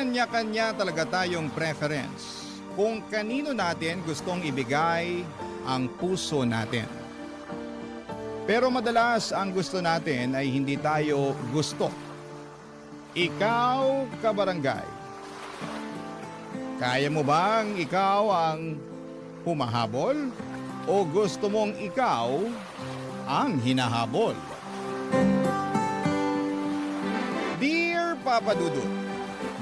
kanya-kanya talaga tayong preference kung kanino natin gustong ibigay ang puso natin. Pero madalas ang gusto natin ay hindi tayo gusto. Ikaw, kabarangay, kaya mo bang ikaw ang humahabol o gusto mong ikaw ang hinahabol? Dear Papa Dudut,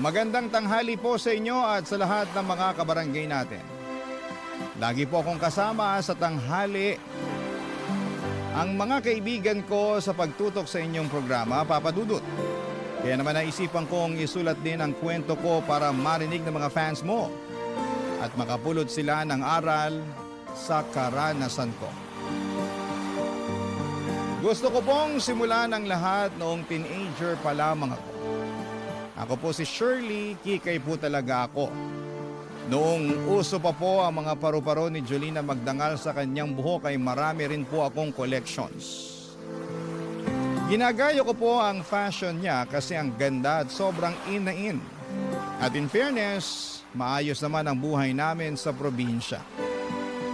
magandang tanghali po sa inyo at sa lahat ng mga kabarangay natin. Lagi po akong kasama sa tanghali ang mga kaibigan ko sa pagtutok sa inyong programa, Papa Dudut. Kaya naman naisipan kong isulat din ang kwento ko para marinig ng mga fans mo at makapulot sila ng aral sa karanasan ko. Gusto ko pong simulan ang lahat noong teenager pa lamang ako. Ako po si Shirley, kikay po talaga ako. Noong uso pa po ang mga paru-paro ni Jolina Magdangal sa kanyang buhok ay marami rin po akong collections. Ginagayo ko po ang fashion niya kasi ang ganda at sobrang in na in. At in fairness, maayos naman ang buhay namin sa probinsya.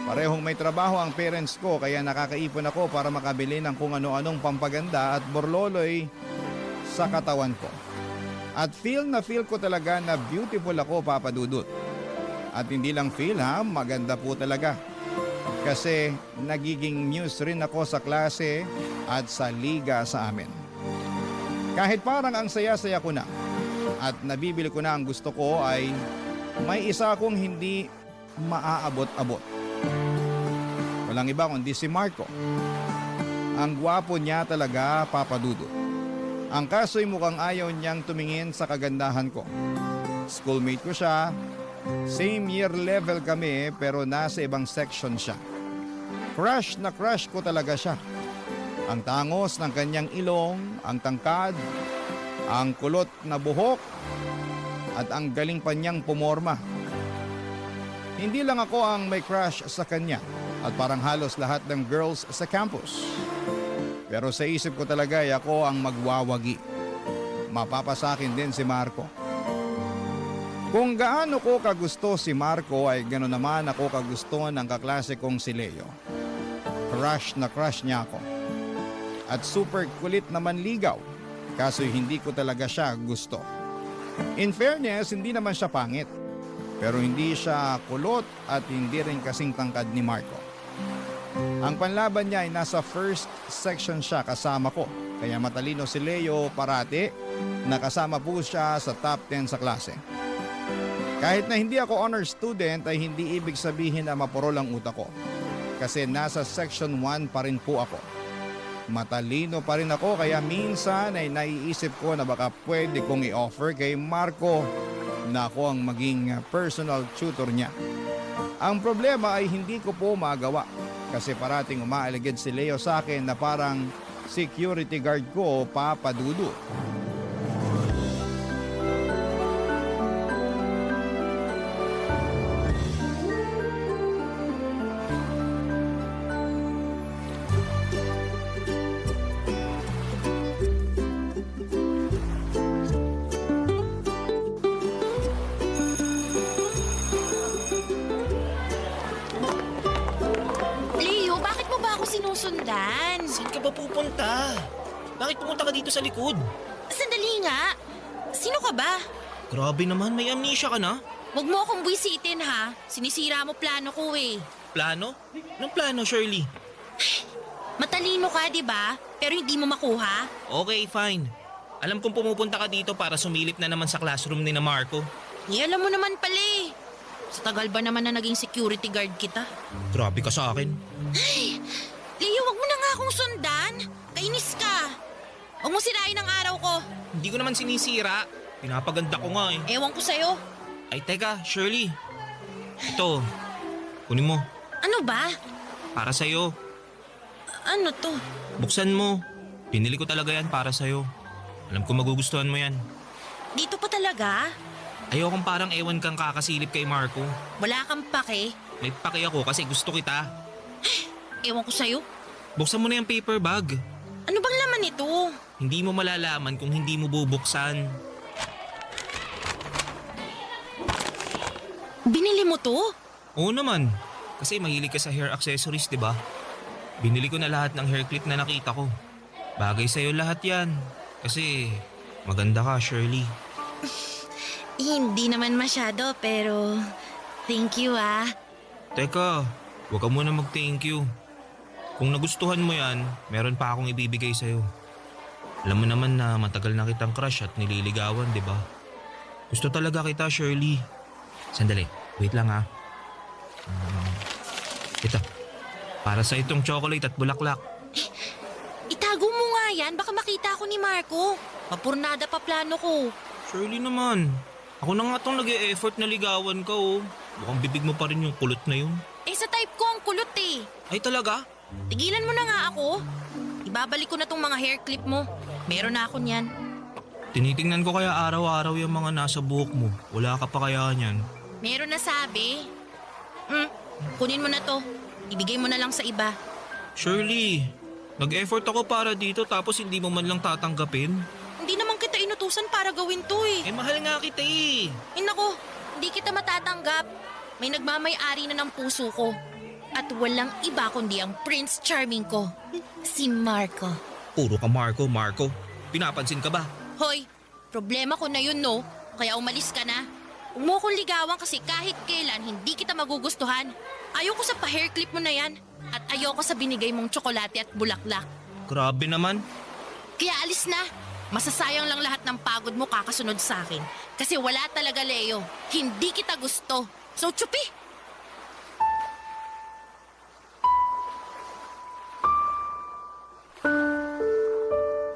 Parehong may trabaho ang parents ko kaya nakakaipon ako para makabili ng kung ano-anong pampaganda at borloloy sa katawan ko. At feel ko talaga na beautiful ako, Papa Dudut. At hindi lang feel ha, maganda po talaga. Kasi nagiging muse rin ako sa klase at sa liga sa amin. Kahit parang ang saya-saya ko na at nabibili ko na ang gusto ko ay may isa akong hindi maaabot-abot. Walang iba kundi si Marco. Ang gwapo niya talaga, Papa Dudut. Ang kaso'y mukhang ayaw niyang tumingin sa kagandahan ko. Schoolmate ko siya. Same year level kami pero nasa ibang section siya. Crush na crush ko talaga siya. Ang tangos ng kanyang ilong, ang tangkad, ang kulot na buhok, at ang galing pa niyang pumorma. Hindi lang ako ang may crush sa kanya at parang halos lahat ng girls sa campus. Pero sa isip ko talaga ay ako ang magwawagi. Mapapasakin din si Marco. Kung gaano ko kagusto si Marco ay gano'n naman ako kagusto ng kaklase kong si Leo. Crush na crush niya ako. At super kulit naman ligaw, kaso hindi ko talaga siya gusto. In fairness, hindi naman siya pangit. Pero hindi siya kulot at hindi rin kasing tangkad ni Marco. Ang panlaban niya ay nasa first section siya kasama ko. Kaya matalino si Leo parati, nakasama po siya sa top 10 sa klase. Kahit na hindi ako honor student ay hindi ibig sabihin na mapuro lang utak ko. Kasi nasa section 1 pa rin po ako. Matalino pa rin ako kaya minsan ay naiisip ko na baka pwede kong i-offer kay Marco na ako ang maging personal tutor niya. Ang problema ay hindi ko po magawa kasi parating umaaligid si Leo sa akin na parang security guard ko, Papa Dudut. Sinusundan. Saan ka ba pupunta? Bakit pumunta ka dito sa likod? Sandali nga. Sino ka ba? Grabe naman, may amnesia ka na. Huwag mo akong buwisitin ha. Sinisira mo plano ko eh. Plano? Anong plano, Shirley? Matalino ka, di ba? Pero hindi mo makuha. Okay, fine. Alam kong pumupunta ka dito para sumilip na naman sa classroom ni na Marco. Alam mo naman pala eh. Sa tagal ba naman na naging security guard kita? Grabe ka sa akin. Leo, wag mo na nga akong sundan. Kainis ka. Huwag mo sirain ang araw ko. Hindi ko naman sinisira. Pinapaganda ko nga eh. Ewan ko sa'yo. Ay teka, Shirley. Ito, kunin mo. Ano ba? Para sa'yo. Ano to? Buksan mo. Pinili ko talaga yan para sa'yo. Alam ko magugustuhan mo yan. Dito pa talaga? Ayokong parang ewan kang kakasilip kay Marco. Wala kang pake? May paki ako kasi gusto kita. Ewan ko sa'yo. Buksan mo na yung paper bag. Ano bang laman nito? Hindi mo malalaman kung hindi mo bubuksan. Binili mo to? Oo naman. Kasi mahilig ka sa hair accessories, di ba? Binili ko na lahat ng hair clip na nakita ko. Bagay sa'yo lahat yan. Kasi maganda ka, Shirley. Hindi naman masyado, pero thank you ah. Teka, huwag ka muna mag-thank you. Kung nagustuhan mo yan, meron pa akong ibibigay sa'yo. Alam mo naman na matagal na kitang crush at nililigawan, di ba? Gusto talaga kita, Shirley. Sandali, wait lang ha. Ito, para sa itong chocolate at bulaklak. Itago mo nga yan, baka makita ako ni Marco. Mapurnada pa plano ko. Shirley naman, ako na nga tong nag-e-effort na ligawan ka oh. Mukhang bibig mo pa rin yung kulot na yun. Eh sa type ko ang kulot eh. Ay talaga? Tigilan mo na nga ako. Ibabalik ko na tong mga hair clip mo. Meron na ako niyan. Tinitingnan ko kaya araw-araw yung mga nasa buhok mo. Wala ka pa kaya niyan. Meron na sabi. Kunin mo na to. Ibigay mo na lang sa iba. Shirley, nag-effort ako para dito tapos hindi mo man lang tatanggapin. Hindi naman kita inutusan para gawin to eh. Eh mahal nga kita eh. Nako, hindi kita matatanggap. May nagmamay-ari na ng puso ko. At walang iba kundi ang Prince Charming ko. Si Marco. Puro ka Marco. Pinapansin ka ba? Hoy, problema ko na yun no. Kaya umalis ka na. Huwag mo akong ligawan kasi kahit kailan hindi kita magugustuhan. Ayoko sa pa-hair clip mo na yan. At ayoko sa binigay mong tsokolate at bulaklak. Grabe naman. Kaya alis na. Masasayang lang lahat ng pagod mo kakasunod sa akin. Kasi wala talaga, Leo. Hindi kita gusto. So, tsupi!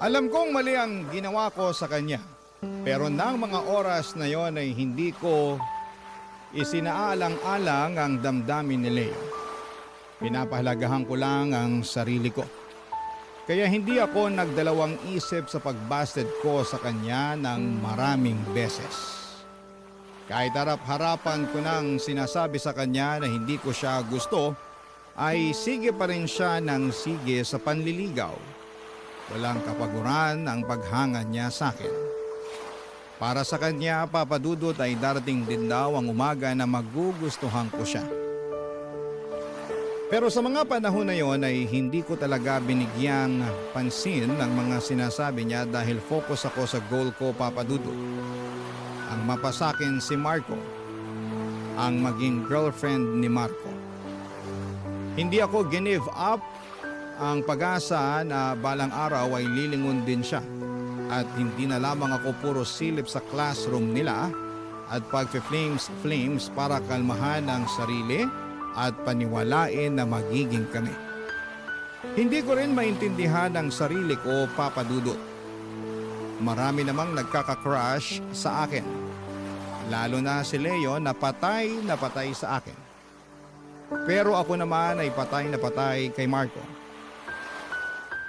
Alam kong mali ang ginawa ko sa kanya. Pero nang mga oras na yon ay hindi ko isinaalang-alang ang damdamin ni Leo. Pinapahalagahan ko lang ang sarili ko. Kaya hindi ako nagdalawang isip sa pagbasted ko sa kanya ng maraming beses. Kahit harap-harapan ko nang sinasabi sa kanya na hindi ko siya gusto, ay sige pa rin siya ng sige sa panliligaw. Walang kapaguran ang paghanga niya sa akin. Para sa kanya, Papa Dudut, ay darating din daw ang umaga na magugustuhan ko siya. Pero sa mga panahon na yon ay hindi ko talaga binigyang pansin ang mga sinasabi niya dahil focus ako sa goal ko, Papa Dudut. Ang mapasakin si Marco, ang maging girlfriend ni Marco. Hindi ako give up ang pag-asa na balang araw ay lilingon din siya. At hindi na lamang ako puro silip sa classroom nila at pag-flames para kalmahan ang sarili at paniwalain na magiging kami. Hindi ko rin maintindihan ang sarili ko, Papa Dudut. Marami namang nagkaka-crush sa akin. Lalo na si Leo na patay sa akin. Pero ako naman ay patay na patay kay Marco.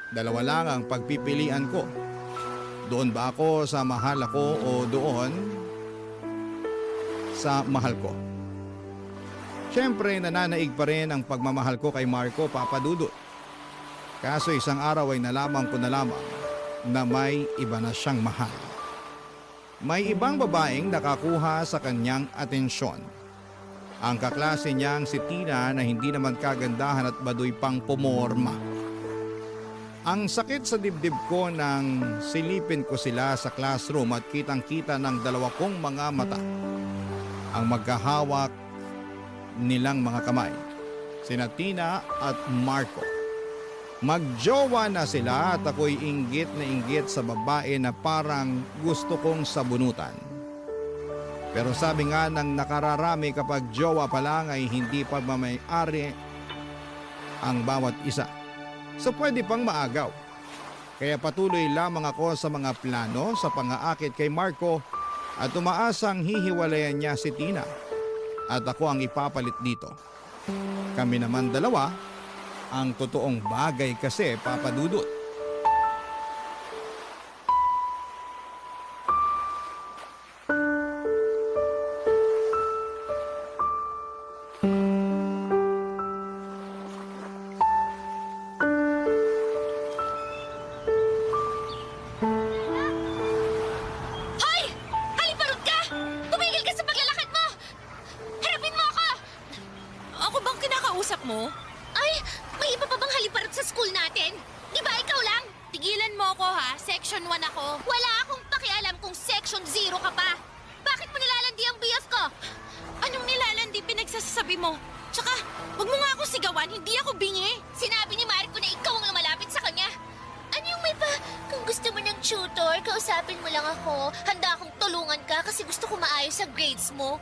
Dalawa lang ang pagpipilian ko. Doon ba ako sa mahal ako o doon sa mahal ko? Siyempre nananaig pa rin ang pagmamahal ko kay Marco, Papa Dudut. Kaso isang araw ay nalaman ko na lamang na may iba na siyang mahal. May ibang babaeng nakakuha sa kanyang atensyon. Ang kaklase niyang si Tina na hindi naman kagandahan at baduy pang pumorma. Ang sakit sa dibdib ko nang silipin ko sila sa classroom at kitang-kita ng dalawa kong mga mata. Ang magkahawak nilang mga kamay, sina Tina at Marco. Magjowa na sila at ako'y inggit na inggit sa babae na parang gusto kong sabunutan. Pero sabi nga ng nakararami kapag jowa pa lang ay hindi pa may-ari ang bawat isa. So pwede pang maagaw. Kaya patuloy lamang ako sa mga plano sa pang-aakit kay Marco at umaasang hihiwalayan niya si Tina at ako ang ipapalit dito. Kami naman dalawa ang totoong bagay kasi, Papa Dudut. Hoy! Haliparot ka! Tumigil ka sa paglalakad mo! Harap school natin? Di ba ikaw lang? Tigilan mo ako ha, Section 1 ako. Wala akong pakialam kung Section 0 ka pa. Bakit mo nilalandi ang BF ko? Anong nilalandi pinagsasabi mo? Tsaka, huwag mo nga ako sigawan, hindi ako bingi. Sinabi ni Marco na ikaw ang lumalapit sa kanya. Ano yung may pa? Kung gusto mo ng tutor, kausapin mo lang ako. Handa akong tulungan ka kasi gusto ko maayos sa grades mo.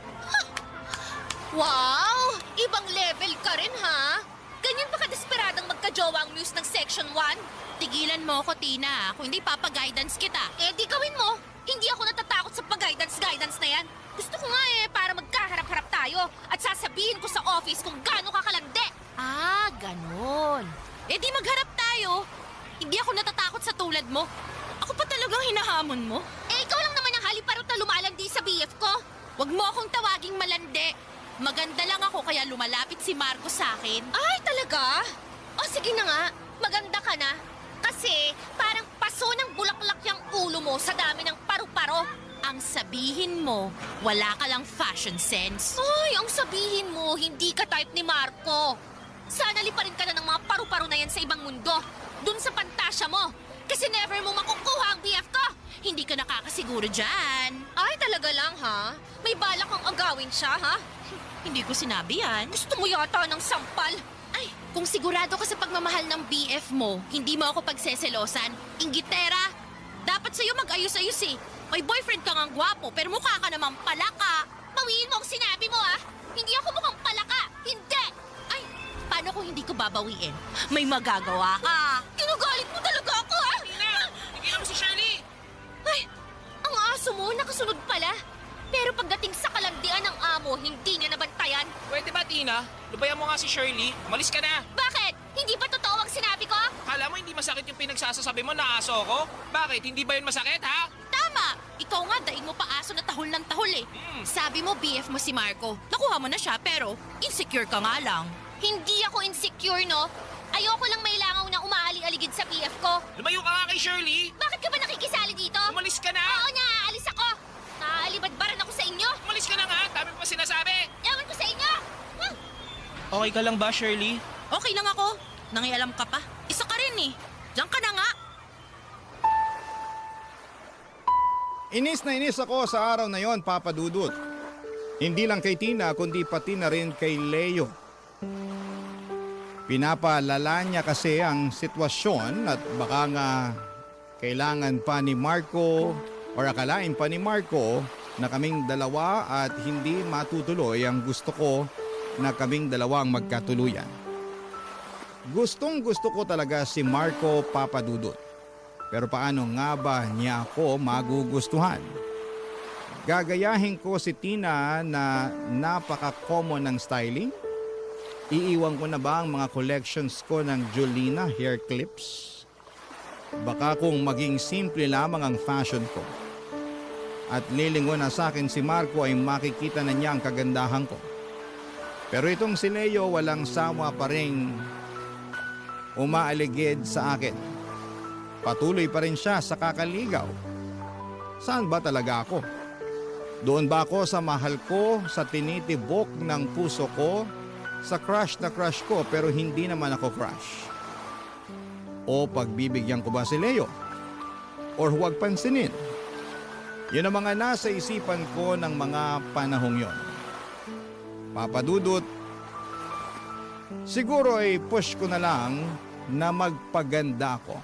Wow! Ibang level ka rin, ha? Ganyan ba kadesperadang magka-jowa ang muse ng Section 1? Tigilan mo ako, Tina. Kung hindi papa-guidance kita. Eh, di gawin mo. Hindi ako natatakot sa pag-guidance na yan. Gusto ko nga para magkaharap-harap tayo at sasabihin ko sa office kung gaano ka kalandi. Ah, ganon. Eh di magharap tayo. Hindi ako natatakot sa tulad mo. Ako pa talagang hinahamon mo. Eh, ikaw lang naman ang haliparot na lumalandi sa BF ko. Huwag mo akong tawaging malandi. Maganda lang ako kaya lumalapit si Marco sa akin. Ay, talaga? O sige na nga, maganda ka na. Kasi parang paso ng bulaklak yung ulo mo sa dami ng paru-paro. Ang sabihin mo, wala ka lang fashion sense. Ay, ang sabihin mo, hindi ka type ni Marco. Sana liparin ka na ng mga paru-paro na yan sa ibang mundo. Dun sa pantasya mo. Kasi never mo makukuha ang BF ko. Hindi ka nakakasiguro dyan. Ay, talaga lang, ha? May balak kang agawin siya, ha? Hindi ko sinabi yan. Gusto mo yata ng sampal. Ay, kung sigurado ka sa pagmamahal ng BF mo, hindi mo ako pagseselosan. Inggitera, dapat sa'yo mag-ayos-ayos eh. May boyfriend ka ngang gwapo, pero mukha ka namang palaka. Bawiin mo ang sinabi mo, ha? Hindi ako mukhang palaka. Hindi! Ay, paano kung hindi ko babawiin? May magagawa ka. Kinugalit mo talaga ako, ha? Tina! Tigilan mo si Shirley! Ay, ang aso mo nakasunod pala. Pero pagdating sa kalandian ng amo, hindi niya nabantayan. Pwede ba, Tina? Lubayan mo nga si Shirley. Umalis ka na. Bakit? Hindi ba totoo ang sinabi ko? Kala mo hindi masakit yung pinagsasasabi mo na aso ko? Bakit? Hindi ba yun masakit, ha? Tama! Ikaw nga, daig mo pa aso na tahol ng tahol eh. Sabi mo, BF mo si Marco. Nakuha mo na siya, pero insecure ka nga lang. Hindi ako insecure, no? Ayoko lang may langaw na umaali-aligid sa PF ko. Lumayo ka nga kay Shirley. Bakit ka ba nakikisali dito? Umalis ka na. Oo na, alis ako. Naalibadbaran ako sa inyo. Umalis ka na nga. Dami pa sinasabi. Ewan ko sa inyo. Okay ka lang ba, Shirley? Okay lang ako. Nangialam ka pa. Isa ka rin eh. Diyan ka na nga. Inis na inis ako sa araw na yon, Papa Dudut. Hindi lang kay Tina, kundi pati na rin kay Leo. Pinapalala niya kasi ang sitwasyon at baka nga kailangan pa ni Marco or akalain pa ni Marco na kaming dalawa at hindi matutuloy ang gusto ko na kaming dalawang magkatuluyan. Gustong gusto ko talaga si Marco, Papa Dudut. Pero paano nga ba niya ako magugustuhan? Gagayahin ko si Tina na napaka-common ng styling? Iiwan ko na ba ang mga collections ko ng Julina hair clips? Baka kung maging simple lamang ang fashion ko. At lilingon na sa akin si Marco ay makikita na niya ang kagandahan ko. Pero itong si Leo walang sawa pa rin umaaligid sa akin. Patuloy pa rin siya sa kakaligaw. Saan ba talaga ako? Doon ba ako sa mahal ko, sa tinitibok ng puso ko, sa crush na crush ko pero hindi naman ako crush? O pagbibigyan ko ba si Leo? Or huwag pansinin? Yun ang mga nasa isipan ko ng mga panahong yon. Papa Dudut, siguro ay push ko na lang na magpaganda ko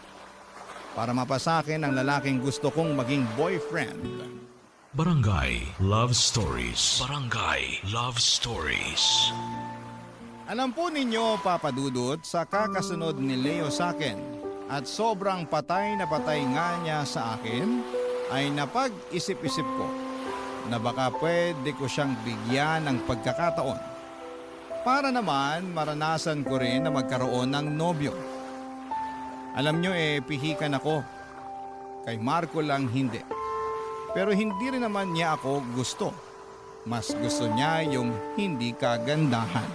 para mapasakin ang lalaking gusto kong maging boyfriend. Barangay Love Stories. Barangay Love Stories. Alam po ninyo, Papa Dudut, sa kakasunod ni Leo sa akin at sobrang patay na patay nga niya sa akin, ay napag-isip-isip ko na baka pwede ko siyang bigyan ng pagkakataon para naman maranasan ko rin na magkaroon ng nobyo. Alam nyo pihikan ako. Kay Marco lang hindi. Pero hindi rin naman niya ako gusto. Mas gusto niya yung hindi kagandahan.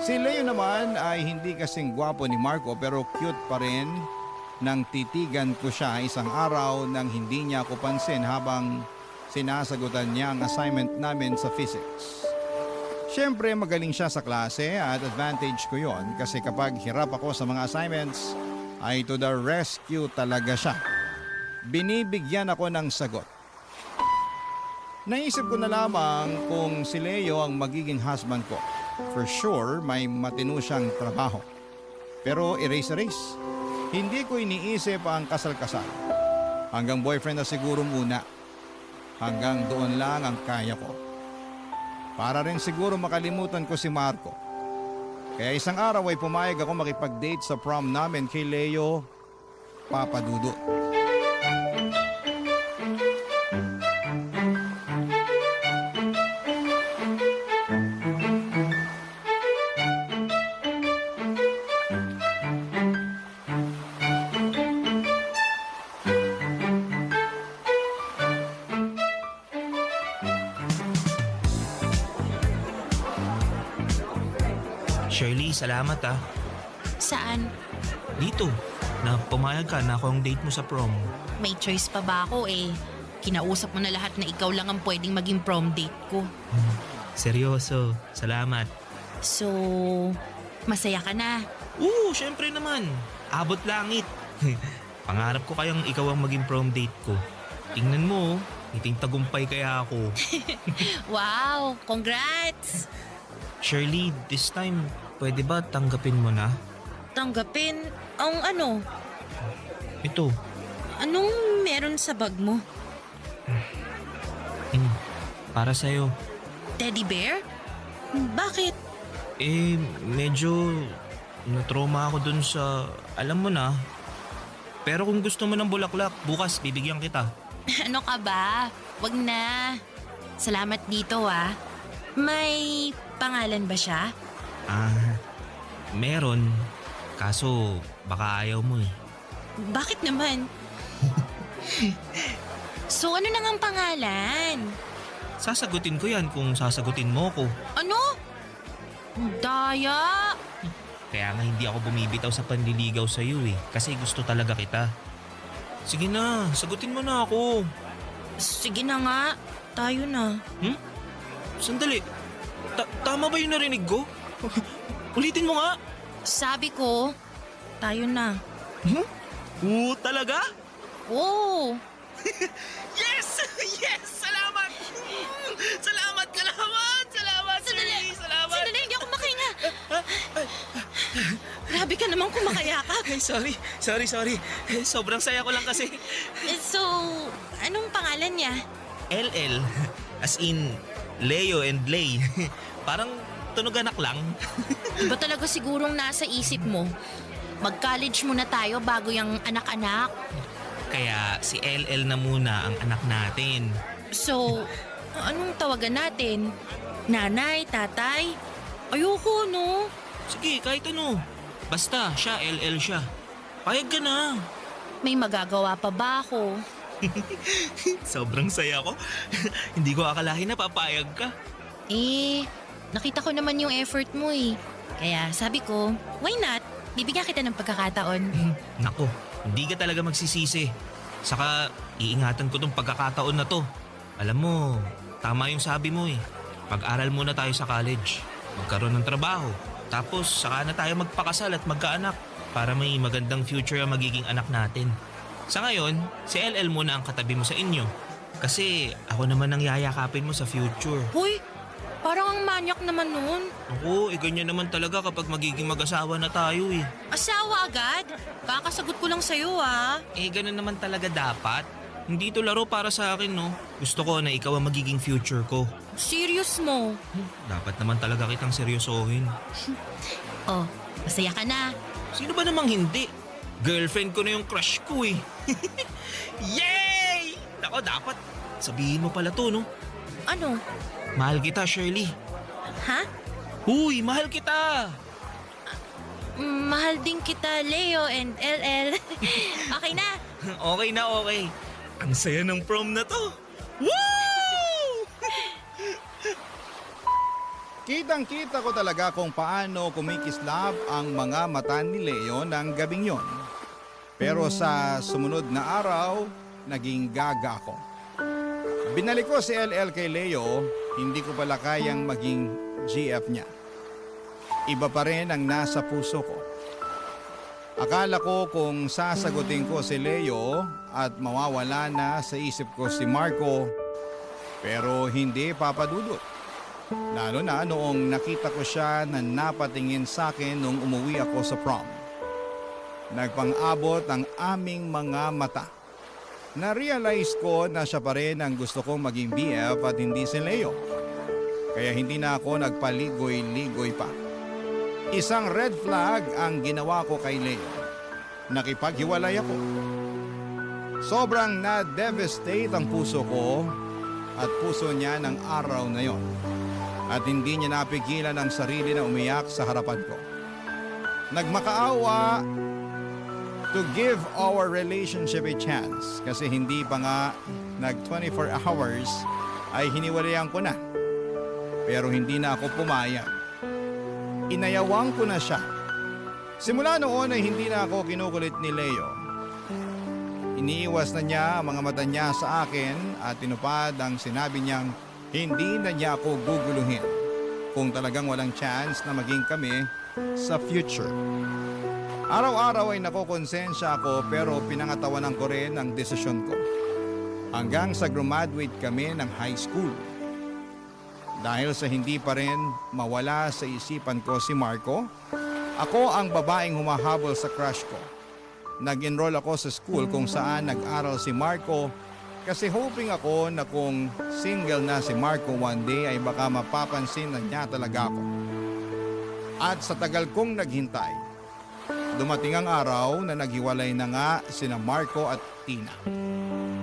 Si Leo naman ay hindi kasing gwapo ni Marco pero cute pa rin nang titigan ko siya isang araw nang hindi niya ako pansin habang sinasagutan niya ang assignment namin sa physics. Siyempre magaling siya sa klase at advantage ko yon kasi kapag hirap ako sa mga assignments ay to the rescue talaga siya. Binibigyan ako ng sagot. Naisip ko na lamang kung si Leo ang magiging husband ko. For sure, may matino siyang trabaho. Pero erase. Hindi ko iniisip ang kasal-kasal. Hanggang boyfriend na siguro muna. Hanggang doon lang ang kaya ko. Para rin siguro makalimutan ko si Marco. Kaya isang araw ay pumayag ako makipag-date sa prom namin kay Leo, Papa Dudut. Shirley, salamat ah. Saan? Dito, na pumayag ka na ako ang date mo sa prom. May choice pa ba ako eh? Kinausap mo na lahat na ikaw lang ang pwedeng maging prom date ko. Seryoso, salamat. So, masaya ka na? Oo, syempre naman. Abot langit. Pangarap ko kayang ikaw ang maging prom date ko. Tingnan mo, iting tagumpay kaya ako. Wow! Congrats! Shirley, this time, pwede ba tanggapin mo na? Tanggapin ang ano? Ito, Anong meron sa bag mo? para sa'yo. Teddy bear? Bakit? Medyo na-trauma ako dun sa, alam mo na. Pero kung gusto mo ng bulaklak, bukas bibigyan kita. Ano ka ba? Wag na. Salamat dito ah. May pangalan ba siya? Meron. Kaso, baka ayaw mo eh. Bakit naman? So ano na ngang pangalan? Sasagutin ko yan kung sasagutin mo ko. Ano? Daya! Kaya nga hindi ako bumibitaw sa panliligaw sa iyo eh. Kasi gusto talaga kita. Sige na, sagutin mo na ako. Sige na nga. Tayo na. Sandali. Tama ba yung narinig ko? Ulitin mo nga. Sabi ko, tayo na. Oo, talaga? Oo. Yes! Yes! Salamat! Salamat! Salamat! Shirley! Salamat! Sandali, hindi ako makahinga. Grabe ka naman kumakayakap. Ay, sorry. Sobrang saya ko lang kasi. So, anong pangalan niya? LL. As in, Leo and Lay. Parang tunog anak lang. Iba talaga sigurong nasa isip mo. Mag-college muna tayo bago yung anak-anak. Kaya si LL na muna ang anak natin. So, anong tawagan natin? Nanay, tatay? Ayoko, no? Sige, kahit ano. Basta, siya, LL siya. Payag ka na. May magagawa pa ba ako? Sobrang saya ko. Hindi ko akalahin na papayag ka. Nakita ko naman yung effort mo eh. Kaya sabi ko, why not? Bibigyan kita ng pagkakataon. Nako, hindi ka talaga magsisisi. Saka, iingatan ko tong pagkakataon na to. Alam mo, tama yung sabi mo eh. Pag-aral muna tayo sa college. Magkaroon ng trabaho. Tapos, saka na tayo magpakasal at magkaanak para may magandang future ang magiging anak natin. Sa ngayon, si LL muna ang katabi mo sa inyo. Kasi ako naman ang yayakapin mo sa future. Hoy, parang ang manyak naman nun. Ako, ganyan naman talaga kapag magiging mag-asawa na tayo eh. Asawa agad? Kakasagot ko lang sa'yo ah. Ganun naman talaga dapat. Hindi ito laro para sa akin, no? Gusto ko na ikaw ang magiging future ko. Serious mo? Dapat naman talaga kitang seryosohin. Oh, masaya ka na. Sino ba namang hindi? Girlfriend ko na yung crush ko eh. Yay! Nako, dapat sabihin mo pala to, no? Ano? Mahal kita, Shirley. Ha? Uy, mahal kita! Mahal din kita, Leo and LL. Okay na. Okay na, okay. Ang saya ng prom na to. Woo! Kitang-kita ko talaga kung paano kumikislap ang mga mata ni Leo ng gabing yon. Pero sa sumunod na araw, naging gaga ako. Binalik ko si LL kay Leo, hindi ko pala kayang maging GF niya. Iba pa rin ang nasa puso ko. Akala ko kung sasagutin ko si Leo at mawawala na sa isip ko si Marco, pero hindi papadudot. Lalo na noong nakita ko siya na napatingin sa akin nung umuwi ako sa prom. Nagpang-abot ang aming mga mata. Na-realize ko na siya pa rin ang gusto kong maging BF at hindi si Leo. Kaya hindi na ako nagpaligoy-ligoy pa. Isang red flag ang ginawa ko kay Leo. Nakipaghiwalay ako. Sobrang na-devastate ang puso ko at puso niya ng araw na yon. At hindi niya napigilan ang sarili na umiyak sa harapan ko. Nagmakaawa to give our relationship a chance kasi hindi pa nga nag 24 hours ay hiniwalayan ko na. Pero hindi na ako pumayag. Inayawang ko na siya. Simula noon ay hindi na ako kinukulit ni Leo. Iniiwas na niya ang mga mata niya sa akin at tinupad ang sinabi niyang hindi na niya ako guguluhin kung talagang walang chance na maging kami sa future. Araw-araw ay nakokonsensya ako pero pinangatawanan ko rin ang desisyon ko. Hanggang sa graduate kami ng high school. Dahil sa hindi pa rin mawala sa isipan ko si Marco, ako ang babaeng humahabol sa crush ko. Nag-enroll ako sa school kung saan nag-aral si Marco kasi hoping ako na kung single na si Marco one day ay baka mapapansin na niya talaga ako. At sa tagal kong naghintay, dumating ang araw na naghiwalay na nga sina Marco at Tina.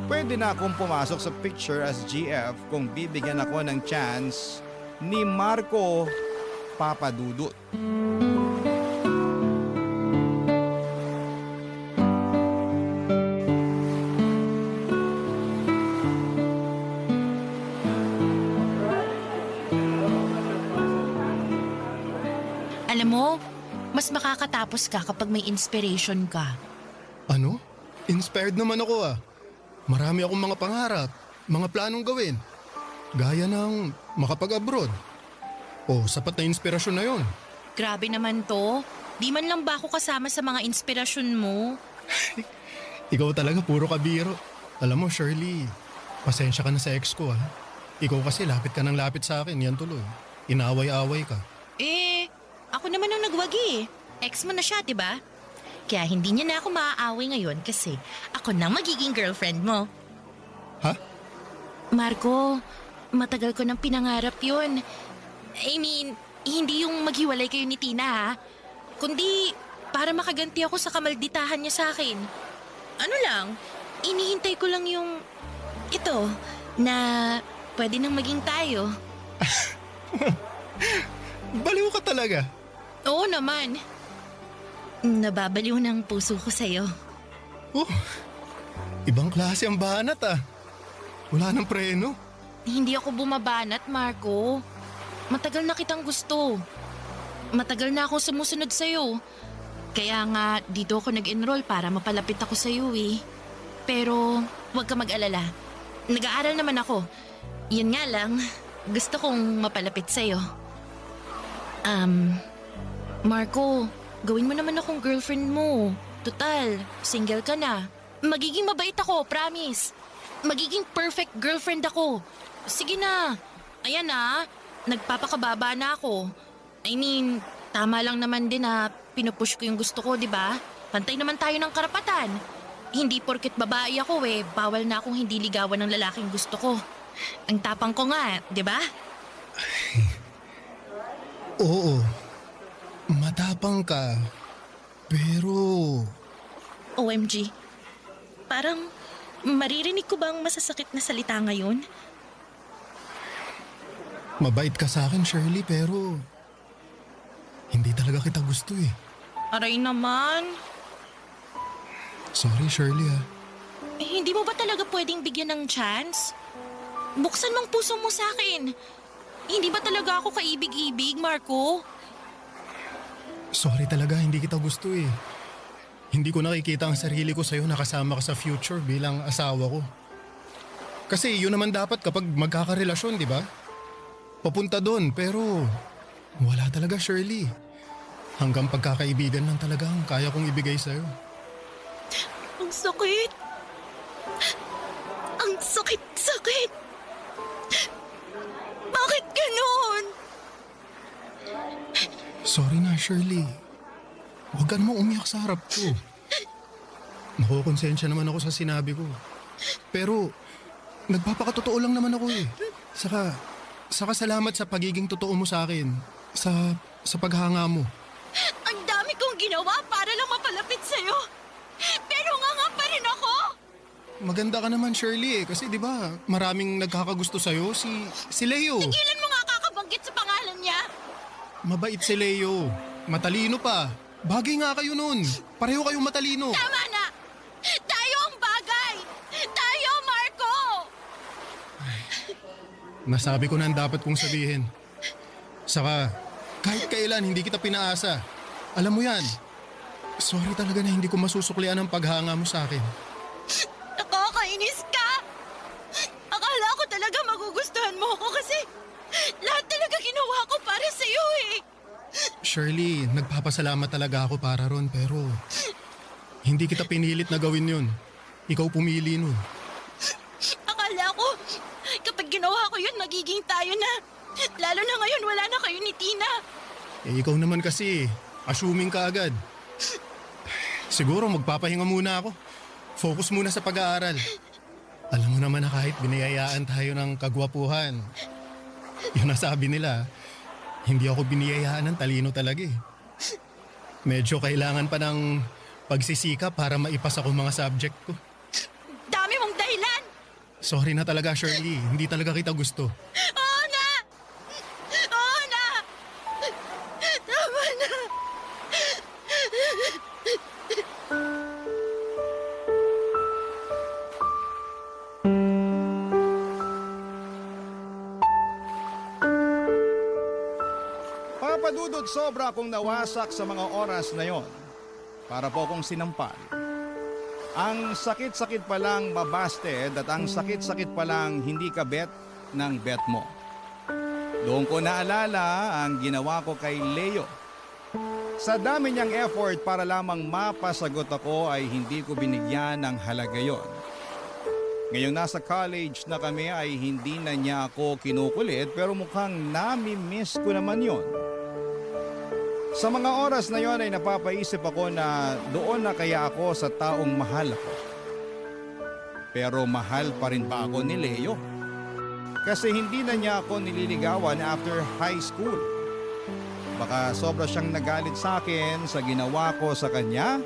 Pwede na akong pumasok sa picture as GF kung bibigyan ako ng chance ni Marco Papadudut. Alam mo, mas makakatapos ka kapag may inspiration ka. Ano? Inspired naman ako ah. Marami akong mga pangarap, mga planong gawin. Gaya ng makapag-abroad. O, sapat na inspirasyon na yon. Grabe naman to. Di man lang ba ako kasama sa mga inspirasyon mo? Ikaw talaga puro kabiro. Alam mo, Shirley, pasensya ka na sa ex ko ah. Ikaw kasi lapit ka ng lapit sa akin, yan tuloy. Inaway-away ka. Ako naman ang nagwagi. Ex mo na siya, di ba? Kaya hindi niya na ako maaaway ngayon kasi ako na magiging girlfriend mo. Ha? Marco, matagal ko nang pinangarap yun. Hindi yung maghiwalay kayo ni Tina ha. Kundi para makaganti ako sa kamalditahan niya sa akin. Ano lang, inihintay ko lang yung ito na pwede nang maging tayo. Baliw ka talaga. Oo naman. Nababaliw ng puso ko sa'yo. Oh, ibang klase ang banat ah. Wala nang preno. Hindi ako bumabanat, Marco. Matagal na kitang gusto. Matagal na ako sumusunod sa'yo. Kaya nga dito ako nag-enroll para mapalapit ako sa'yo eh. Pero huwag ka mag-alala. Nag-aaral naman ako. Yun nga lang, gusto kong mapalapit sa'yo. Marco, gawin mo naman akong girlfriend mo. Total, single ka na. Magiging mabait ako, promise. Magiging perfect girlfriend ako. Sige na. Ayan na, nagpapakababa na ako. Tama lang naman din na pinupush ko yung gusto ko, di ba? Pantay naman tayo ng karapatan. Hindi porket babae ako bawal na akong hindi ligawan ng lalaking gusto ko. Ang tapang ko nga, di ba? Oo, matapang ka. Pero OMG, parang maririnig ko bang masasakit na salita ngayon? mabait ka sa akin, Shirley, pero hindi talaga kita gusto eh. Aray naman. Sorry, Shirley ah. Hindi mo ba talaga pwedeng bigyan ng chance? Buksan mong puso mo sa akin. Hindi ba talaga ako kaibig-ibig, Marco? Sorry talaga, hindi kita gusto eh. Hindi ko nakikita ang sarili ko sa'yo nakasama ka sa future bilang asawa ko. Kasi yun naman dapat kapag magkakarelasyon, di ba? papunta doon pero wala talaga, Shirley. Hanggang pagkakaibigan lang talaga ang kaya kong ibigay sa'yo. Ang sakit. Ang sakit-sakit. Bakit ganun? Sorry na, Shirley. Huwag ka namang umiyak sa harap ko. Nakukonsensya naman ako sa sinabi ko. Pero, nagpapakatotoo lang naman ako eh. Saka salamat sa pagiging totoo mo sa akin. Sa paghanga mo. Ang dami kong ginawa para lang mapalapit sa'yo. Pero nga pa rin ako. Maganda ka naman, Shirley eh. Kasi di ba maraming nagkakagusto sa'yo. Si Leo. Ilan mo nga kakabanggit sa pangalan niya? Mabait si Leo. Matalino pa. Bagay nga kayo nun. Pareho kayong matalino. Tama na! Tayo ang bagay! Tayo, Marco! Nasabi ko na ang dapat kong sabihin. Saka, kahit kailan hindi kita pinaasa. Alam mo yan. Sorry talaga na hindi ko masusuklian ang paghanga mo sa akin. Nakakainis ka! Akala ko talaga magugustuhan mo ako kasi lahat talaga ginawa ko para sa'yo eh. Shirley, nagpapasalamat talaga ako para ron pero hindi kita pinilit na gawin yun. Ikaw pumili nun. Akala ko kapag ginawa ko yun magiging tayo na. Lalo na ngayon wala na kayo ni Tina. Eh ikaw naman kasi, assuming ka agad. Siguro magpapahinga muna ako. Focus muna sa pag-aaral. Alam mo naman na kahit biniyayaan tayo ng kagwapuhan, yun nasabi nila, hindi ako biniyayaan ng talino talaga eh. Medyo kailangan pa ng pagsisikap para maipasa ko mga subject ko. Dami mong dahilan. Sorry na talaga, Shirley. Hindi talaga kita gusto. Oo na! Oo na! Tama na! Papadudot sobra akong nawasak sa mga oras na yon. Para po akong sinampal. Ang sakit-sakit pa lang mabasted at ang sakit-sakit pa lang hindi ka bet ng bet mo. Doon ko naalala ang ginawa ko kay Leo. Sa dami niyang effort para lamang mapasagot ako ay hindi ko binigyan ng halaga yon. Ngayong nasa college na kami ay hindi na niya ako kinukulit pero mukhang nami-miss ko naman yon. Sa mga oras na yon ay napapaisip ako na doon na kaya ako sa taong mahal ako. Pero mahal pa rin ba ako ni Leo? Kasi hindi na niya ako nililigawan after high school. Baka sobra siyang nagalit sa akin sa ginawa ko sa kanya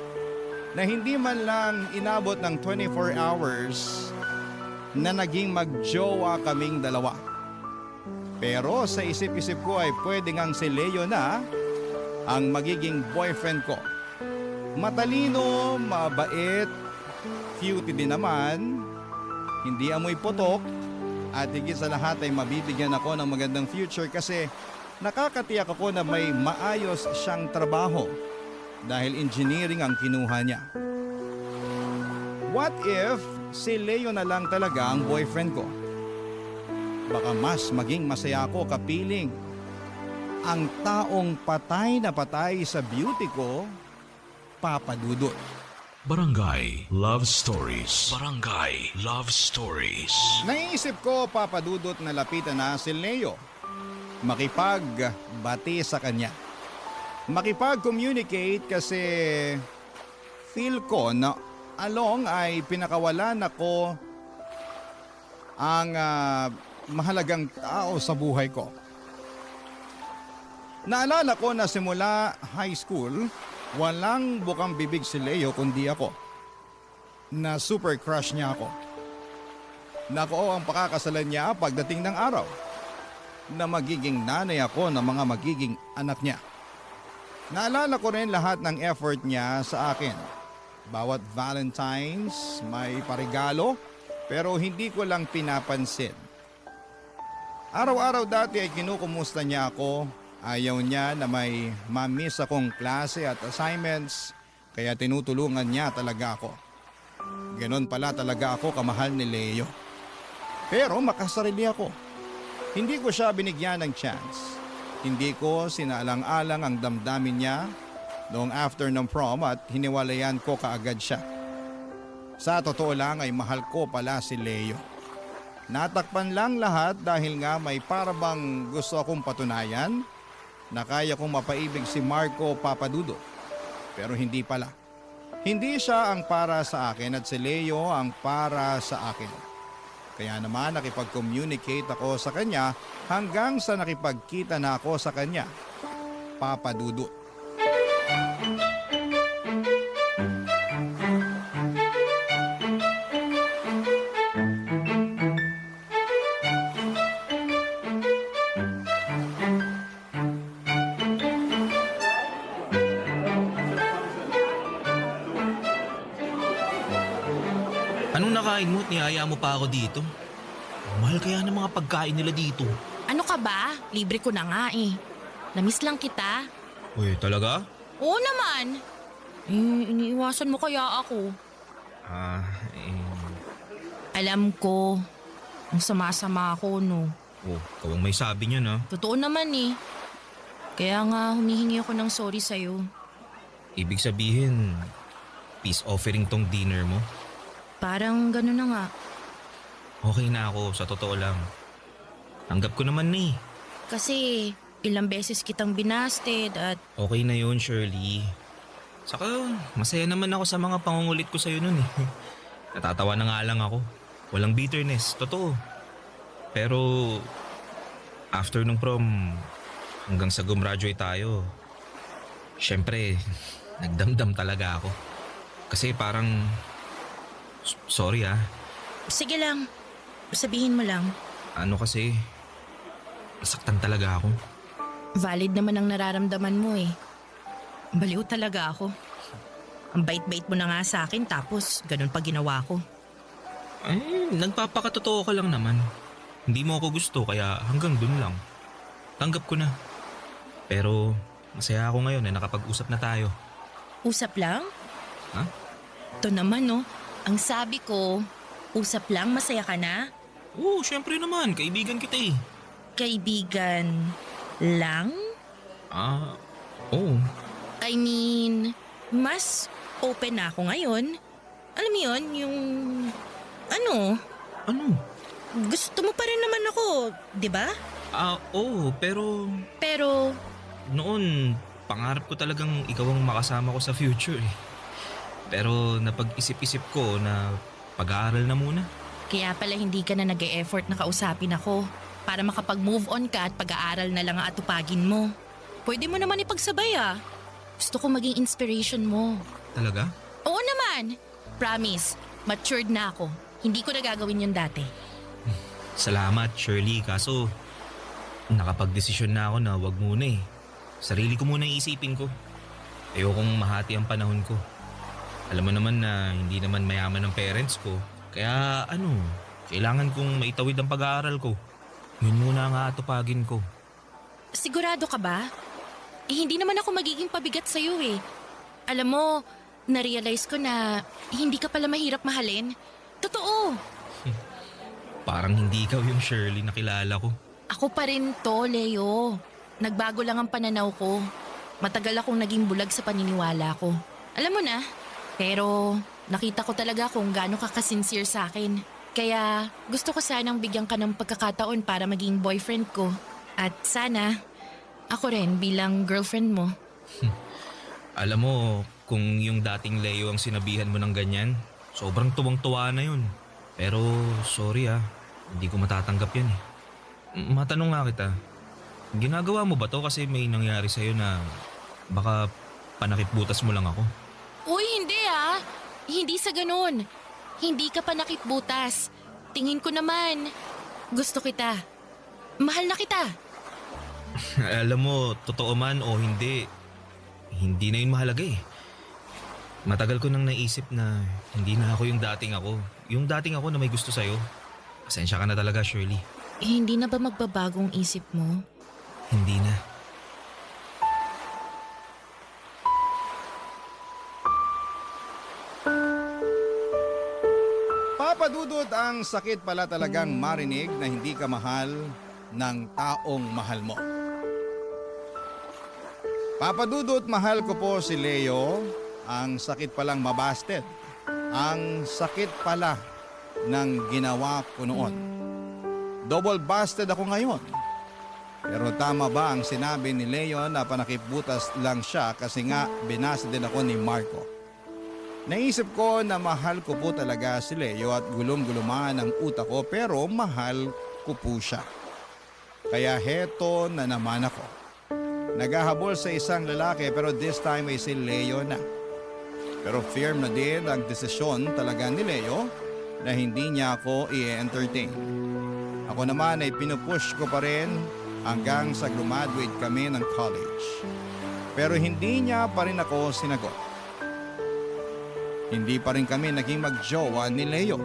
na hindi man lang inabot ng 24 hours na naging magjowa kaming dalawa. Pero sa isip-isip ko ay pwede ngang si Leo na ang magiging boyfriend ko. Matalino, mabait, cute din naman, hindi amoy putok, at higit sa lahat ay mabibigyan ako ng magandang future kasi nakakatiyak ako na may maayos siyang trabaho dahil engineering ang kinuha niya. What if si Leo na lang talaga ang boyfriend ko? Baka mas maging masaya ako kapiling ang taong patay na patay sa beauty ko, papadudot. Barangay Love Stories. Barangay Love Stories. Naisip ko, papadudot, na lapitan na si Leo. Makipagbati sa kanya. Makipag-communicate kasi feel ko na along ay pinakawalan ako ang mahalagang tao sa buhay ko. Naalala ko na simula high school, walang bukang bibig si Leo kundi ako. Na super crush niya ako. Nako ang pakakasalan niya pagdating ng araw. Na magiging nanay ako ng mga magiging anak niya. Naalala ko rin lahat ng effort niya sa akin. Bawat Valentine's may parigalo pero hindi ko lang pinapansin. Araw-araw dati ay kinukumusta niya ako. Ayaw niya na may mamiss akong klase at assignments kaya tinutulungan niya talaga ako. Ganon pala talaga ako kamahal ni Leo. Pero makasarili ako. Hindi ko siya binigyan ng chance. Hindi ko sinaalang-alang ang damdamin niya noong after ng prom at hiniwalayan ko kaagad siya. Sa totoo lang ay mahal ko pala si Leo. Natakpan lang lahat dahil nga may parabang gusto akong patunayan na kaya kong mapaibig si Marco Papadudo. Pero hindi pala. Hindi siya ang para sa akin at si Leo ang para sa akin. Kaya naman nakipag-communicate ako sa kanya hanggang sa nakipagkita na ako sa kanya, Papadudo. Anong nakain mo at niyaya mo pa ako dito? Mahal kaya ng mga pagkain nila dito. Ano ka ba? Libre ko na nga eh. Namiss lang kita. Uy, talaga? Oo naman. Iniiwasan mo kaya ako. Alam ko, ang sama-sama ako, no. Oh, ikaw ang may sabi niyan ha. Totoo naman eh. Kaya nga humihingi ako ng sorry sa'yo. Ibig sabihin, peace offering tong dinner mo? Parang gano'n na nga. Okay na ako, sa totoo lang. Tanggap ko naman na eh. Kasi ilang beses kitang binasted at Okay na yun, Shirley. Saka, masaya naman ako sa mga pangungulit ko sa'yo nun eh. Natatawa na nga lang ako. Walang bitterness, totoo. Pero, after nung prom, hanggang sa gumraduate tayo, syempre, nagdamdam talaga ako. Kasi parang, sorry ah, sige lang, sabihin mo lang. ano kasi, nasaktan talaga ako. Valid naman ang nararamdaman mo eh. Baliw talaga ako. Ang bait-bait mo na nga sa akin tapos ganun pa ginawa ko. Eh, nagpapakatotoo ka lang naman. Hindi mo ako gusto kaya hanggang dun lang. Tanggap ko na. Pero masaya ako ngayon na nakapag-usap na tayo. Usap lang? Ha? Ito naman no, ang sabi ko, usap lang masaya ka na? Oo, syempre naman. Kaibigan kita eh. Kaibigan lang? Oo. I mean, mas open na ako ngayon. Alam mo yun, yung... Ano? Ano? Gusto mo pa rin naman ako, di ba? Oo, pero Pero, noon, pangarap ko talagang ikaw ang makasama ko sa future eh. Pero napag-isip-isip ko na pag-aaral na muna. kaya pala hindi ka na nag-e-effort na kausapin ako para makapag-move on ka at pag-aaral na lang ang atupagin mo. Pwede mo naman ipagsabay ah. Gusto ko maging inspiration mo. Talaga? Oo naman. Promise, matured na ako. Hindi ko na gagawin yun dati. Salamat, Shirley. Kaso, nakapag-desisyon na ako na wag muna eh. Sarili ko muna iisipin ko. Ayokong mahati ang panahon ko. Alam mo naman na hindi naman mayaman ang parents ko. Kaya kailangan kong maitawid ang pag-aaral ko. Yun muna ang atupagin ko. Sigurado ka ba? Hindi naman ako magiging pabigat sa'yo eh. Alam mo, na-realize ko na hindi ka pala mahirap mahalin. Totoo. Parang hindi ikaw yung Shirley na kilala ko. Ako pa rin to, Leo. Nagbago lang ang pananaw ko. Matagal akong naging bulag sa paniniwala ko. Alam mo na, pero nakita ko talaga kung gaano ka kasincere sa akin. Kaya gusto ko sanang bigyan ka ng pagkakataon para maging boyfriend ko. At sana, ako rin bilang girlfriend mo. Alam mo, kung yung dating Leo ang sinabihan mo ng ganyan, sobrang tuwang-tuwa na yun. Pero sorry hindi ko matatanggap yan eh. Matanong nga kita, ginagawa mo ba to kasi may nangyari sa'yo na baka panakipbutas mo lang ako? Uy, hindi ah. Hindi sa ganun. Hindi ka pa nakipbutas. Tingin ko naman, gusto kita. Mahal na kita. Alam mo, totoo man o hindi, hindi na yun mahalaga eh. Matagal ko nang naisip na hindi na ako yung dating ako. Yung dating ako na may gusto sa'yo. Pasensya ka na talaga, Shirley. Hindi na ba magbabagong isip mo? Hindi na. Papadudot, ang sakit pala talagang marinig na hindi ka mahal ng taong mahal mo. Papa Dudut, mahal ko po si Leo. Ang sakit palang mabasted. Ang sakit pala ng ginawa ko noon. Double busted ako ngayon. Pero tama ba ang sinabi ni Leo na panakipbutas lang siya kasi nga binasa din ako ni Marco? Naisip ko na mahal ko po talaga si Leo at gulong-guluman ang utak ko pero mahal ko po siya. Kaya heto na naman ako. Naghahabol sa isang lalaki pero this time ay si Leo na. Pero firm na din ang desisyon talaga ni Leo na hindi niya ako i-entertain. Ako naman ay pinupush ko pa rin hanggang sa graduate kami ng college. Pero hindi niya pa rin ako sinagot. Hindi pa rin kami naging magjowa ni Leo.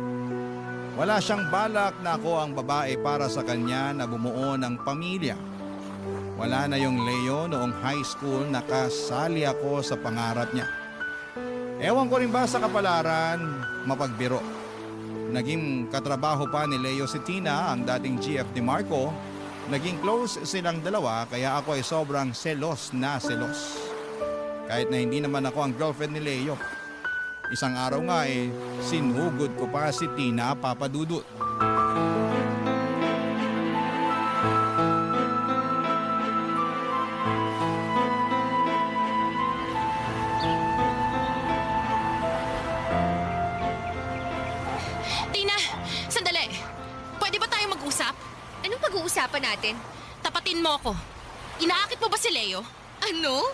Wala siyang balak na ako ang babae para sa kanya na bumuo ng pamilya. Wala na yung Leo noong high school nakasali ako sa pangarap niya. Ewan ko rin ba sa kapalaran, mapagbiro. Naging katrabaho pa ni Leo si Tina, ang dating GF ni Marco. Naging close silang dalawa kaya ako ay sobrang selos na selos. Kahit na hindi naman ako ang girlfriend ni Leo. Isang araw nga sinugod ko pa si Tina, Papa Dudut. Tina, sandali. Pwede ba tayo mag-usap? Anong pag-uusapan natin? Tapatin mo ako. Inaakit mo ba si Leo? Ano?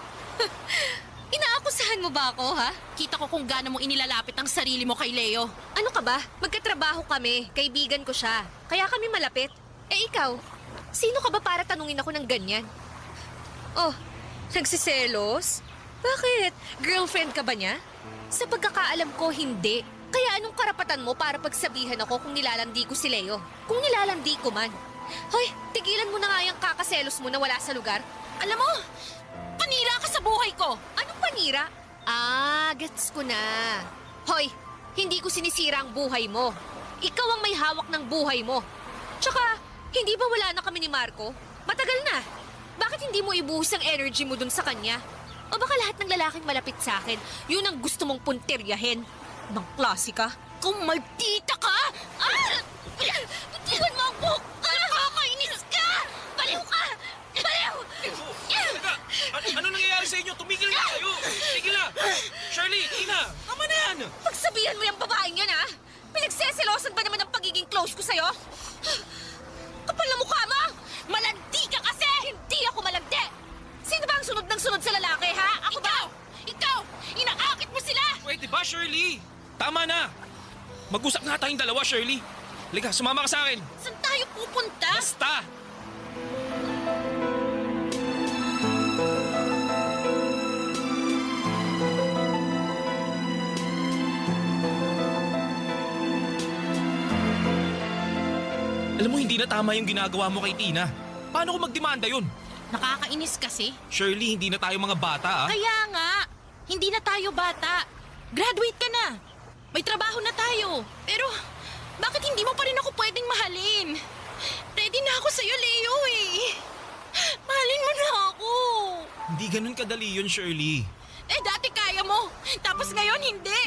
Inaakusahan mo ba ako, ha? Kita ko kung gaano mo inilalapit ang sarili mo kay Leo. Ano ka ba? Magkatrabaho kami. Kaibigan ko siya. Kaya kami malapit. Eh ikaw, sino ka ba para tanungin ako ng ganyan? Oh, nagsiselos? Bakit? Girlfriend ka ba niya? Sa pagkakaalam ko, hindi. Kaya anong karapatan mo para pagsabihan ako kung nilalandi ko si Leo? Kung nilalandi ko man. Hoy, tigilan mo na nga yung kakaselos mo na wala sa lugar. Alam mo, panira ka sa buhay ko. Anong panira? Ah, gets ko na. Hoy, hindi ko sinisira ang buhay mo. Ikaw ang may hawak ng buhay mo. Tsaka, hindi ba wala na kami ni Marco? Matagal na. Bakit hindi mo ibuhos ang energy mo dun sa kanya? O baka lahat ng lalaking malapit sa akin, yun ang gusto mong punteryahin? Nang klase ka? Kung maldita ka! Ah! Butiwan mo ang buhok ka! Nakakainis ka! Baliw ka! Baliw! Ano nangyayari sa inyo? Tumigil na kayo! Tumigil na! Shirley, Tina, tama na yan! Pagsabihan mo yung babaeng yan, ha? Pinagseselosan ba naman ang pagiging close ko sa'yo? Kapal na mukha mo! Malandi ka kasi! Hindi ako malagde! Sino ba ang sunod ng sunod sa lalaki, ha? Ako ba? Ikaw! Inaakit mo sila! Pwede ba, Shirley? Tama na! Mag-usap nga tayong dalawa, Shirley. Halika, sumama ka sa akin. Saan tayo pupunta? Basta! Alam mo, hindi na tama yung ginagawa mo kay Tina. Paano ko magdemanda yun? Nakakainis kasi. Shirley, hindi na tayo mga bata, ah. Kaya nga, hindi na tayo bata. Graduate ka na. May trabaho na tayo. Pero, bakit hindi mo pa rin ako pwedeng mahalin? Ready na ako sa'yo, Leo eh. Mahalin mo na ako. Hindi ganun kadali yun, Shirley. Eh, dati kaya mo. Tapos ngayon, hindi.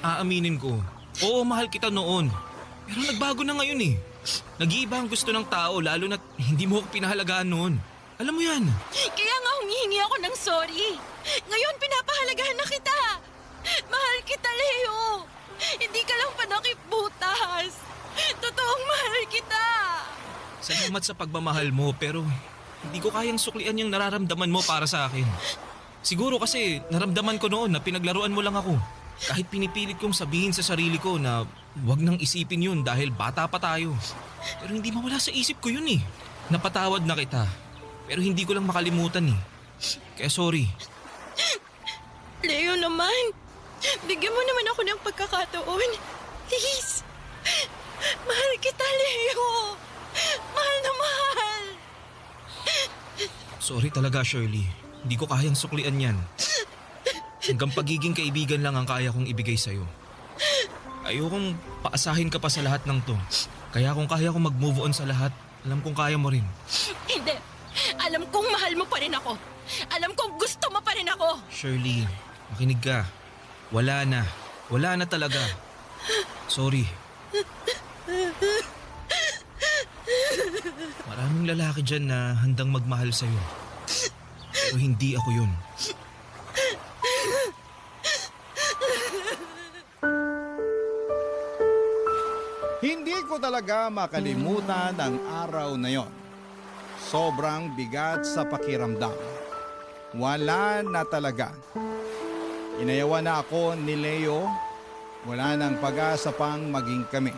Aaminin ko. Oo, mahal kita noon. Pero nagbago na ngayon eh. Nag-iiba ang gusto ng tao lalo na hindi mo ako pinahalagaan noon. Alam mo yan. Kaya nga humihingi ako ng sorry. Ngayon, pinapahalagahan na kita. Mahal kita, Leo. Hindi ka lang panakipbutas. Totoong mahal kita. Salamat sa pagmamahal mo pero hindi ko kayang suklian yung nararamdaman mo para sa akin. Siguro kasi naramdaman ko noon na pinaglaruan mo lang ako. Kahit pinipilit kong sabihin sa sarili ko na wag nang isipin yun dahil bata pa tayo. Pero hindi mawala sa isip ko yun eh. Napatawad na kita. Pero hindi ko lang makalimutan eh. Kaya sorry. Leo naman, bigyan mo naman ako ng pagkakataon. Please. Mahal kita, Leo. Mahal na mahal. Sorry talaga, Shirley. Hindi ko kayang suklian yan. Hanggang pagiging kaibigan lang ang kaya kong ibigay sa'yo. Ayokong paasahin ka pa sa lahat ng to. Kaya kung kaya kong mag-move on sa lahat, Alam kong kaya mo rin. Hindi. Alam kong mahal mo pa rin ako. Alam kong gusto mo pa rin ako. Shirley, makinig ka. Wala na. Wala na talaga. Sorry. Maraming lalaki dyan na handang magmahal sa'yo. Pero hindi ako yun. Hindi ko talaga makalimutan ang araw na yon. Sobrang bigat sa pakiramdam. Wala na talaga. Inayawan na ako ni Leo. Wala nang pag-asa pang maging kami.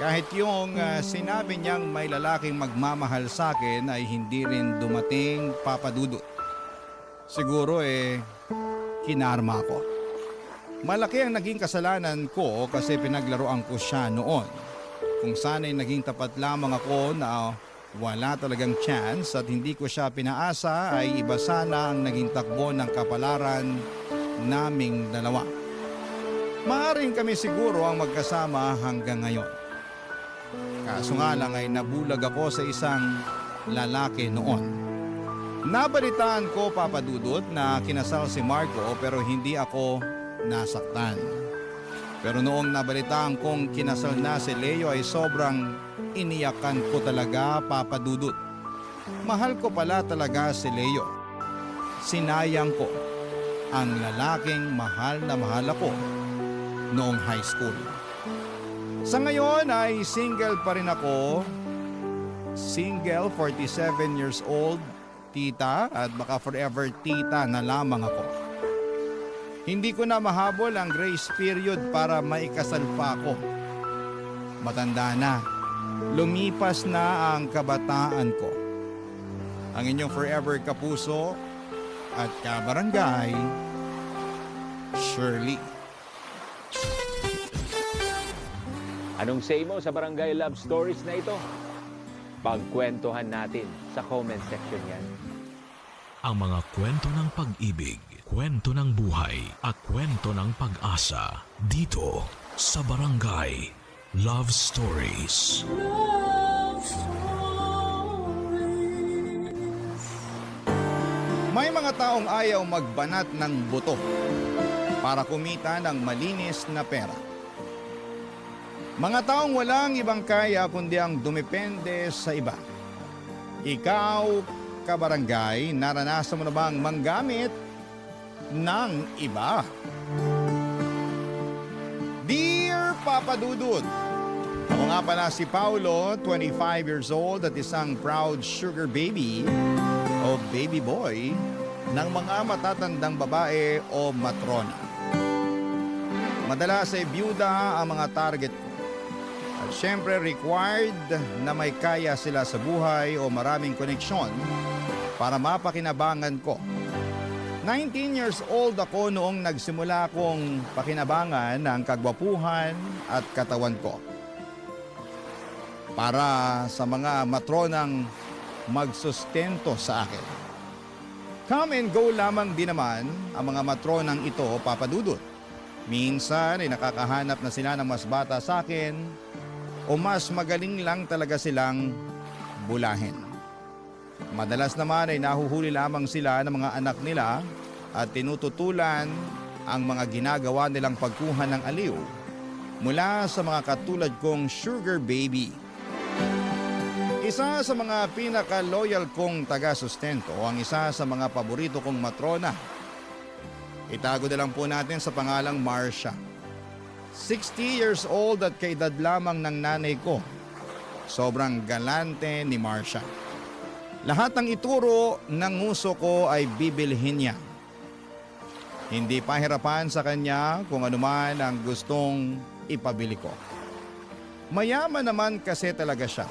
Kahit yung sinabi niyang may lalaking magmamahal sa akin ay hindi rin dumating, Papa Dudut. Siguro kinarma ko. Malaki ang naging kasalanan ko kasi pinaglaruan ko siya noon. Kung sana'y naging tapat lamang ako na wala talagang chance at hindi ko siya pinaasa ay iba sana ang naging takbo ng kapalaran naming dalawa. Maaring kami siguro ang magkasama hanggang ngayon. Kaso nga lang ay nabulag ako sa isang lalaki noon. Nabalitaan ko, Papa Dudut, na kinasal si Marco pero hindi ako nasaktan. Pero noong nabalitaan kong kinasal na si Leo ay sobrang iniyakan ko talaga, Papa Dudut. Mahal ko pala talaga si Leo. Sinayang ko ang lalaking mahal na mahal ako noong high school. Sa ngayon ay single pa rin ako. Single, 47 years old, tita, at baka forever tita na lamang ako. Hindi ko na mahabol ang grace period para maikasal pa ako. Matanda na. Lumipas na ang kabataan ko. Ang inyong forever kapuso at kabarangay, Shirley. Anong say mo sa Barangay Love Stories na ito? Pagkwentuhan natin sa comment section yan. Ang mga kwento ng pag-ibig, kwento ng buhay, at kwento ng pag-asa dito sa Barangay Love Stories. May mga taong ayaw magbanat ng buto para kumita ng malinis na pera. Mga taong walang ibang kaya kundi ang dumepende sa iba. Ikaw, kabarangay, naranasan mo na bang manggamit ng iba? Dear Papa Dudut, ako nga pala si Paulo, 25 years old at isang proud sugar baby o baby boy ng mga matatandang babae o matrona. Madalas ay byuda ang mga target ko. At syempre required na may kaya sila sa buhay o maraming koneksyon para mapakinabangan ko. 19 years old ako noong nagsimula kong pakinabangan ang kagwapuhan at katawan ko. Para sa mga matronang magsustento sa akin. Come and go lamang din naman ang mga matronang ito, Papa Dudut. Minsan ay nakakahanap na sila ng mas bata sa akin o mas magaling lang talaga silang bulahin. Madalas naman ay nahuhuli lamang sila ng mga anak nila at tinututulan ang mga ginagawa nilang pagkuha ng aliw mula sa mga katulad kong sugar baby. Isa sa mga pinaka-loyal kong taga-sustento ang isa sa mga paborito kong matrona. Itago na lang po natin sa pangalang Marcia. 60 years old at kaedad lamang ng nanay ko. Sobrang galante ni Marcia. Lahat ng ituro ng uso ko ay bibilhin niya. Hindi pahirapan sa kanya kung anuman ang gustong ipabili ko. Mayaman naman kasi talaga siya.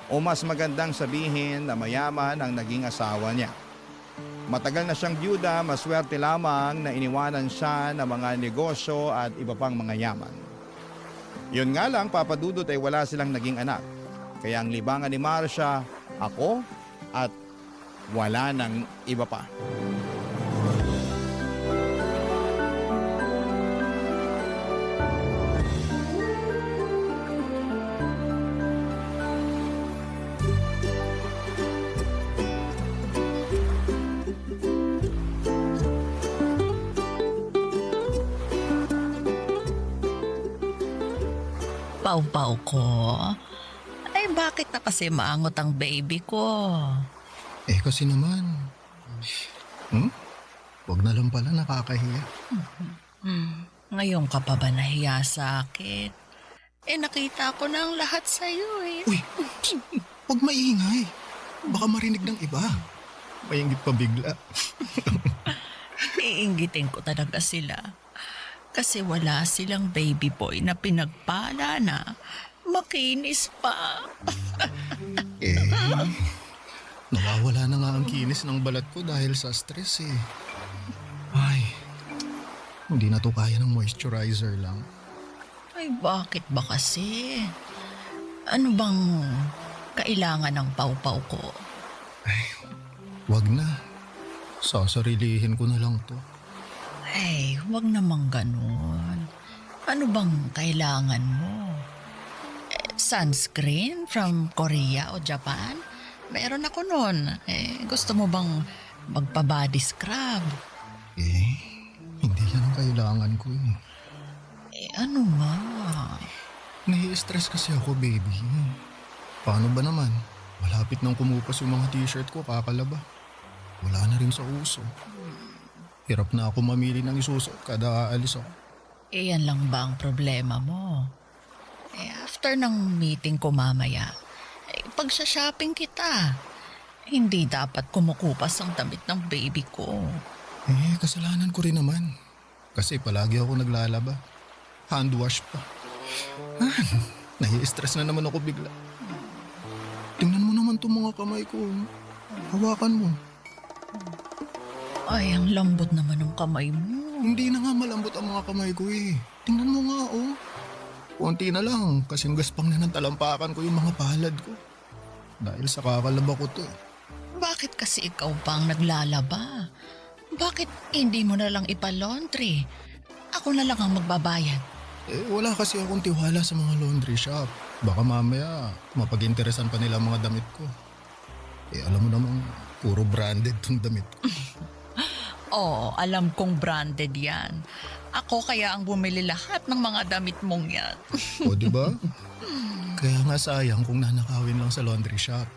O mas magandang sabihin na mayaman ang naging asawa niya. Matagal na siyang byuda, maswerte lamang na iniwanan siya ng mga negosyo at iba pang mga yaman. Yun nga lang, Papa Dudut, ay wala silang naging anak. Kaya ang libangan ni Marcia, ako at wala nang iba pa. Pau-pau ko. Ay, bakit na kasi maangot ang baby ko? Eh kasi naman. Wag na lang pala, nakakahiya. Ngayon ka pa ba nahiya sa akin? Eh, nakita ko na ang lahat sa'yo eh. Uy, wag maingay. Baka marinig ng iba. Maingit pa bigla. Iinggitin ko talaga sila. Kasi wala silang baby boy na pinagpala na makinis pa. Nawawala na nga ang kinis ng balat ko dahil sa stress eh. Ay, hindi na to kaya ng moisturizer lang. Ay, bakit ba kasi? Ano bang kailangan ng pau-pau ko? Wag na. Sasarilihin ko na lang to. Ay, huwag namang ganun. Ano bang kailangan mo? Sunscreen from Korea o Japan? Meron ako nun. Gusto mo bang magpa-body scrub? Hindi yan ang kailangan ko eh. Ano nga? Nai-stress kasi ako, baby. Paano ba naman? Malapit nang kumupas yung mga t-shirt ko, kakalaba. Wala na rin sa uso. Hirap na ako mamili ng isusuot kada aalis ako. Yan lang ba ang problema mo? After ng meeting ko mamaya, pagsha-shopping kita. Hindi dapat kumukupas ang damit ng baby ko. Kasalanan ko rin naman. Kasi palagi ako naglalaba. Hand wash pa. Nai-stress na naman ako bigla. Tingnan mo naman itong mga kamay ko. Hawakan mo. Ay, ang lambot naman ng kamay mo. Hindi na nga malambot ang mga kamay ko eh. Tingnan mo nga oh. Konti na lang kasing gaspang na ng talampakan ko yung mga palad ko. Dahil sa kakalaba ko to. Bakit kasi ikaw pa ang naglalaba? Bakit hindi mo na lang ipa-laundry? Ako na lang ang magbabayad. Wala kasi akong tiwala sa mga laundry shop. Baka mamaya mapag-interesan pa nila ang mga damit ko. Alam mo namang puro branded tong damit ko. Oo, alam kong branded yan. Ako kaya ang bumili lahat ng mga damit mong yan. O diba? Kaya nga sayang kung nanakawin lang sa laundry shop.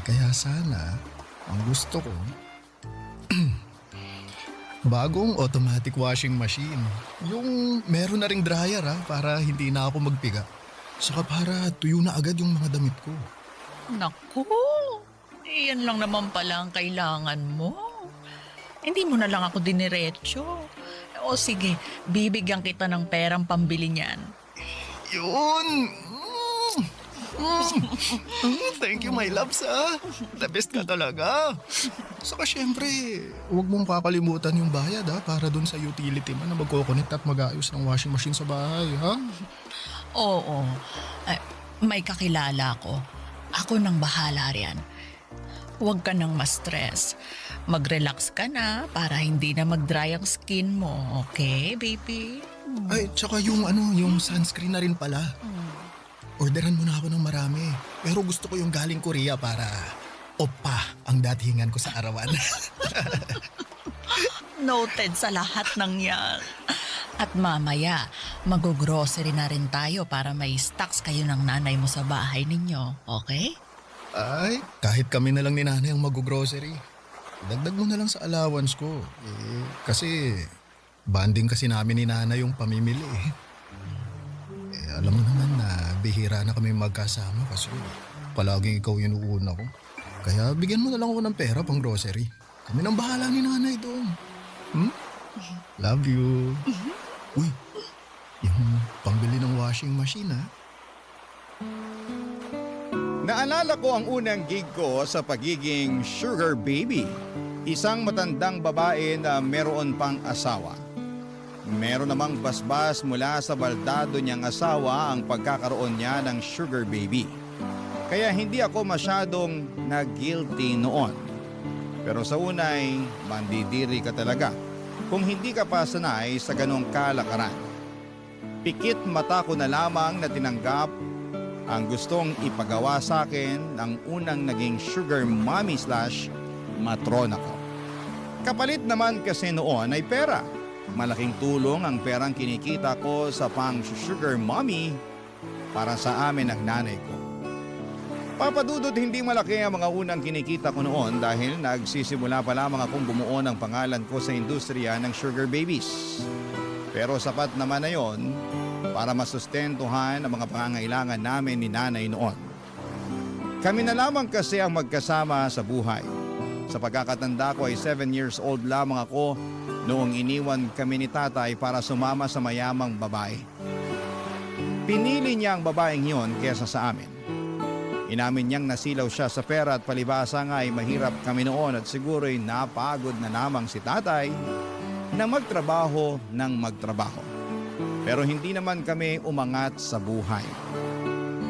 Kaya sana, ang gusto ko, bagong automatic washing machine. Yung meron na ring dryer para hindi na ako magpiga. Saka para tuyo na agad yung mga damit ko. Naku, iyan lang naman pala ang kailangan mo. Hindi mo na lang ako diniretso. O sige, bibigyan kita ng perang pambili niyan. Yun! Thank you, my loves, The best ka talaga. Saka syempre, huwag mong kakalimutan yung bayad, para dun sa utility man na magkoconnect at mag-ayos ng washing machine sa bahay, ha? Oo, may kakilala ko. Ako nang bahala riyan. Huwag ka nang ma-stress. Mag-relax ka na para hindi na mag-dry ang skin mo. Okay, baby? Ay, tsaka yung sunscreen na rin pala. Orderan mo na ako ng marami. Pero gusto ko yung galing Korea para oppa ang datingan ko sa arawan. Noted sa lahat ng yan. At mamaya, mag-grocery na rin tayo para may stocks kayo ng nanay mo sa bahay ninyo. Okay? Ay, kahit kami na lang ni nanay ang mag-grocery. Dagdag mo na lang sa allowance ko. Kasi banding kasi namin ni nanay yung pamimili. Alam mo naman na bihira na kami magkasama kasi palaging ikaw yung uuna ko. Kaya bigyan mo na lang ako ng pera pang grocery. Kami nang bahala ni nanay doon. Love you. Uy, yung pambili ng washing machine Naalala ko ang unang gig ko sa pagiging sugar baby. Isang matandang babae na meron pang asawa. Meron namang basbas mula sa baldado niyang asawa ang pagkakaroon niya ng sugar baby. Kaya hindi ako masyadong nag-guilty noon. Pero sa unay, mandidiri ka talaga kung hindi ka pa sanay sa ganong kalakaran. Pikit mata ko na lamang na tinanggap ang gustong ipagawa sa akin ng unang naging sugar mommy / matrona ko. Kapalit naman kasi noon ay pera. Malaking tulong ang perang kinikita ko sa pang-sugar mommy para sa amin ng nanay ko. Papadudot hindi malaki ang mga unang kinikita ko noon dahil nagsisimula pa lamang akong bumuo ng pangalan ko sa industriya ng sugar babies. Pero sapat naman na yon para masustentuhan ang mga pangangailangan namin ni nanay noon. Kami na lamang kasi ang magkasama sa buhay. Sa pagkakatanda ko ay 7 years old lamang ako noong iniwan kami ni tatay para sumama sa mayamang babae. Pinili niya ang babaeng yon kesa sa amin. Inamin niyang nasilaw siya sa pera at palibasa nga ay mahirap kami noon at siguro'y napagod na namang si tatay na magtrabaho ng magtrabaho. Pero hindi naman kami umangat sa buhay.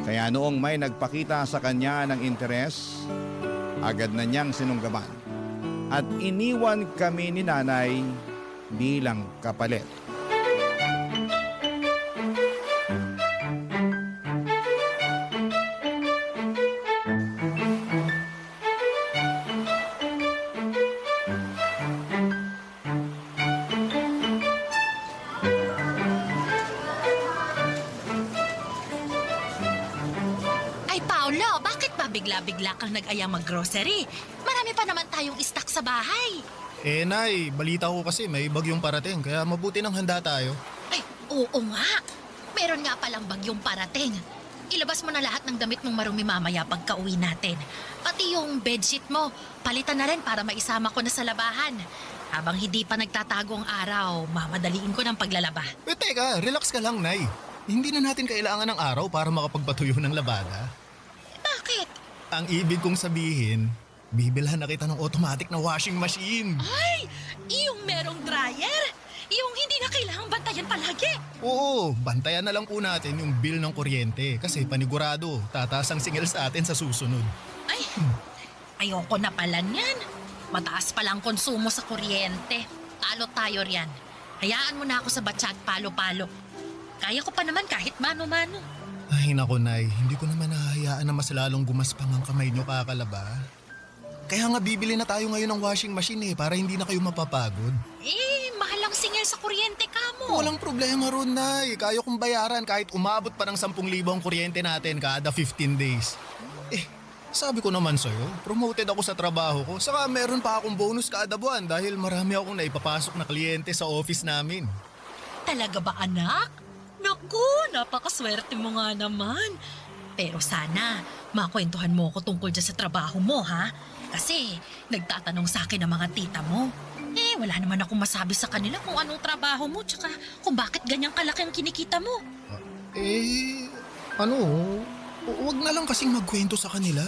Kaya noong may nagpakita sa kanya ng interes, agad na niyang sinunggaban at iniwan kami ni nanay bilang kapalit. Ay, Paolo, bakit ba bigla-bigla kang nag-ayang mag-grocery? Marami pa naman tayong stock sa bahay. Nay, balita ko kasi may bagyong parating kaya mabuti nang handa tayo. Ay, oo nga. Meron nga palang bagyong parating. Ilabas mo na lahat ng damit mong marumi mamaya pagka-uwi natin. Pati yung bedsheet mo, palitan na rin para maisama ko na sa labahan. Habang hindi pa nagtatago ang araw, mamadaliin ko ng paglalaba. Teka, relax ka lang, Nay. Hindi na natin kailangan ng araw para makapagpatuyo ng labada. Bakit? Ang ibig kong sabihin, bibilhan na kita ng automatic na washing machine. Ay, yung merong dryer? Yung hindi na kailangang bantayan palagi? Oo, bantayan na lang po natin yung bill ng kuryente kasi panigurado, tataas ang singil sa atin sa susunod. Ay, ayoko na pala niyan. Mataas pala ang konsumo sa kuryente. Talo tayo riyan. Hayaan mo na ako sa batsyag palo-palo. Kaya ko pa naman kahit mano-mano. Ay nako, Nay, hindi ko naman nahahayaan na mas lalong gumaspang ang kamay nyo kakalaba. Kaya nga bibili na tayo ngayon ng washing machine para hindi na kayo mapapagod. Mahal ang singil sa kuryente ka mo. Walang problema ron, Nay. Kaya kong bayaran kahit umabot pa ng 10,000 ang kuryente natin kada 15 days. Sabi ko naman sa'yo, promoted ako sa trabaho ko. Saka meron pa akong bonus kada buwan dahil marami akong naipapasok na kliyente sa office namin. Talaga ba, anak? Naku, napakaswerte mo nga naman. Pero sana, makwentuhan mo ako tungkol dyan sa trabaho mo, ha? Kasi nagtatanong sa akin ang mga tita mo. Wala naman akong masabi sa kanila kung anong trabaho mo tsaka kung bakit ganyang kalaki ang kinikita mo. Huwag na lang kasing magkwento sa kanila.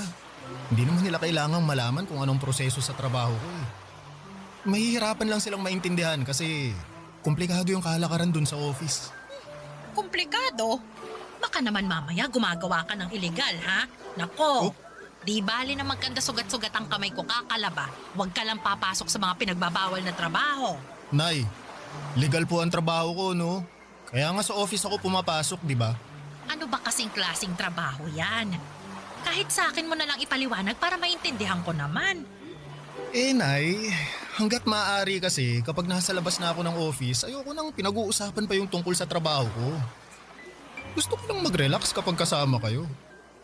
Hindi naman nila kailangang malaman kung anong proseso sa trabaho ko. Mahihirapan lang silang maintindihan kasi komplikado yung kalakaran dun sa office. Komplikado? Baka naman mamaya gumagawa ka ng illegal, ha? Nako, di bali na magkanda sugat-sugat ang kamay ko kakalaba. Huwag ka lang papasok sa mga pinagbabawal na trabaho. Nay, legal po ang trabaho ko, no? Kaya nga sa office ako pumapasok, di ba? Ano ba kasing klaseng trabaho yan? Kahit sa akin mo na lang ipaliwanag para maintindihan ko naman. Nay, hanggat maaari kasi kapag nasa labas na ako ng office, ayoko nang pinag-uusapan pa yung tungkol sa trabaho ko. Gusto ko lang mag-relax kapag kasama kayo.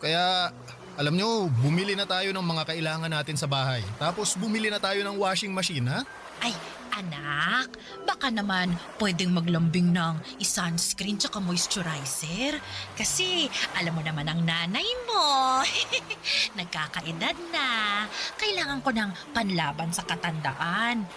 Kaya, alam nyo, bumili na tayo ng mga kailangan natin sa bahay. Tapos bumili na tayo ng washing machine, ha? Ay, anak, baka naman pwedeng maglambing ng sunscreen tsaka moisturizer. Kasi alam mo naman ang nanay mo. Nagkakaedad na. Kailangan ko ng panlaban sa katandaan.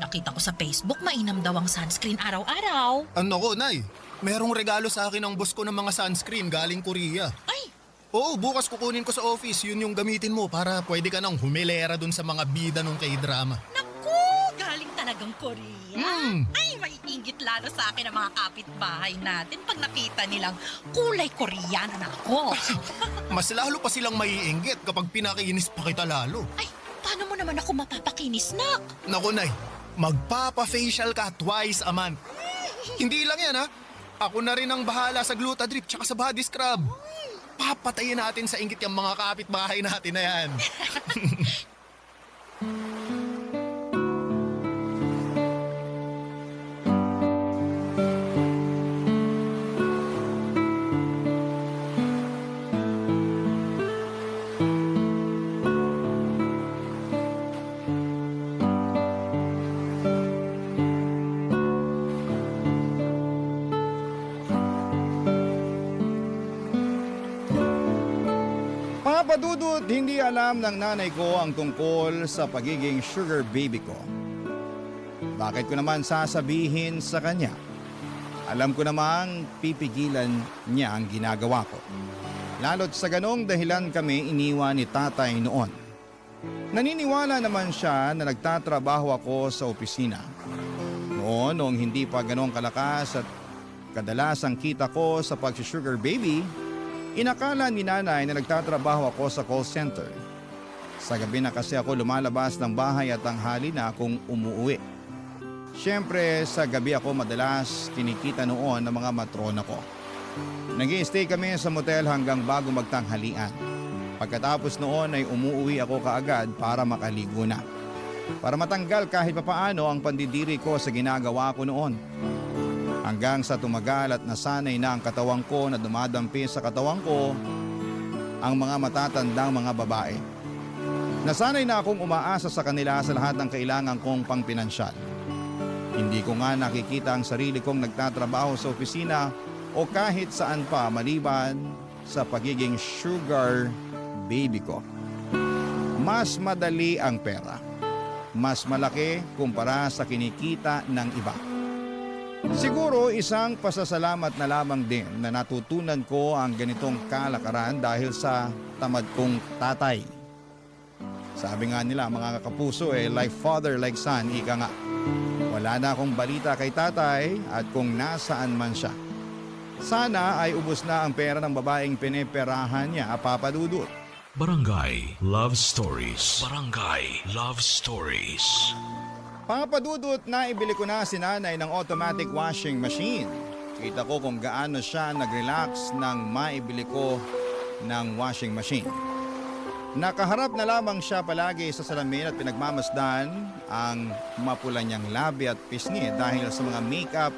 Nakita ko sa Facebook mainam daw ang sunscreen araw-araw. Ano ko, Nay? Merong regalo sa akin ng boss ko ng mga sunscreen galing Korea. Ay, Oo, bukas kukunin ko sa office. Yun yung gamitin mo para pwede ka nang humilera dun sa mga bida nung K-drama. naku, galing talagang Korea. Ay, maiinggit lalo sa akin ang mga kapitbahay natin pag nakita nilang kulay Koreana na ako. Mas lalo pa silang maiinggit kapag pinakinis pa kita lalo. Ay, paano mo naman ako mapapakinis, nak? Naku, Nay, magpapa-facial ka twice a month. Hindi lang yan, ha? Ako na rin ang bahala sa Glutadrip tsaka sa body scrub. Papatayin natin sa inggit yung mga kapitbahay natin na yan. Papadudot, hindi alam ng nanay ko ang tungkol sa pagiging sugar baby ko. Bakit ko naman sasabihin sa kanya? Alam ko namang pipigilan niya ang ginagawa ko. Lalo't sa ganong dahilan kami iniwan ni tatay noon. Naniniwala naman siya na nagtatrabaho ako sa opisina. Noong hindi pa ganong kalakas at kadalasang kita ko sa pag-sugar baby, inakala ni nanay na nagtatrabaho ako sa call center. Sa gabi na kasi ako lumalabas ng bahay at tanghali na akong umuwi. Siyempre sa gabi ako madalas kinikita noon ng mga matrona ko. Nag-i-stay kami sa motel hanggang bago magtanghalian. Pagkatapos noon ay umuwi ako kaagad para makaligo na. Para matanggal kahit papaano ang pandidiri ko sa ginagawa ko noon. Hanggang sa tumagal at nasanay na ang katawan ko na dumadampi sa katawan ko ang mga matatandang mga babae. Nasanay na akong umaasa sa kanila sa lahat ng kailangan kong pangpinansyal. Hindi ko nga nakikita ang sarili kong nagtatrabaho sa opisina o kahit saan pa maliban sa pagiging sugar baby ko. Mas madali ang pera. Mas malaki kumpara sa kinikita ng iba. Siguro isang pasasalamat na lamang din na natutunan ko ang ganitong kalakaran dahil sa tamad kong tatay. Sabi nga nila mga kapuso like father like son, ika nga. Wala na akong balita kay tatay at kung nasaan man siya. Sana ay ubos na ang pera ng babaeng pineperahan niya, Papadudot. Barangay Love Stories. Barangay Love Stories. Papadudot, na ibili ko na si nanay ng automatic washing machine. Kita ko kung gaano siya nag-relax nang maibili ko ng washing machine. Nakaharap na lamang siya palagi sa salamin at pinagmamasdan ang mapula niyang labi at pisngi dahil sa mga makeup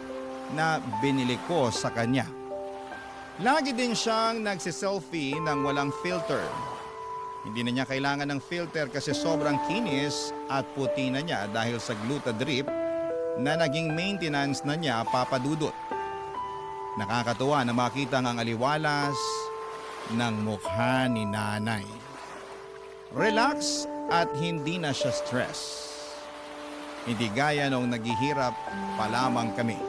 na binili ko sa kanya. Lagi din siyang nagsiselfie ng walang filter. Hindi na niya kailangan ng filter kasi sobrang kinis at puti na niya dahil sa Glutadrip na naging maintenance na niya, Papadudot. Nakakatuwa na makita ang aliwalas ng mukha ni nanay. Relax at hindi na siya stress. Hindi gaya nung naghihirap pa lamang kami.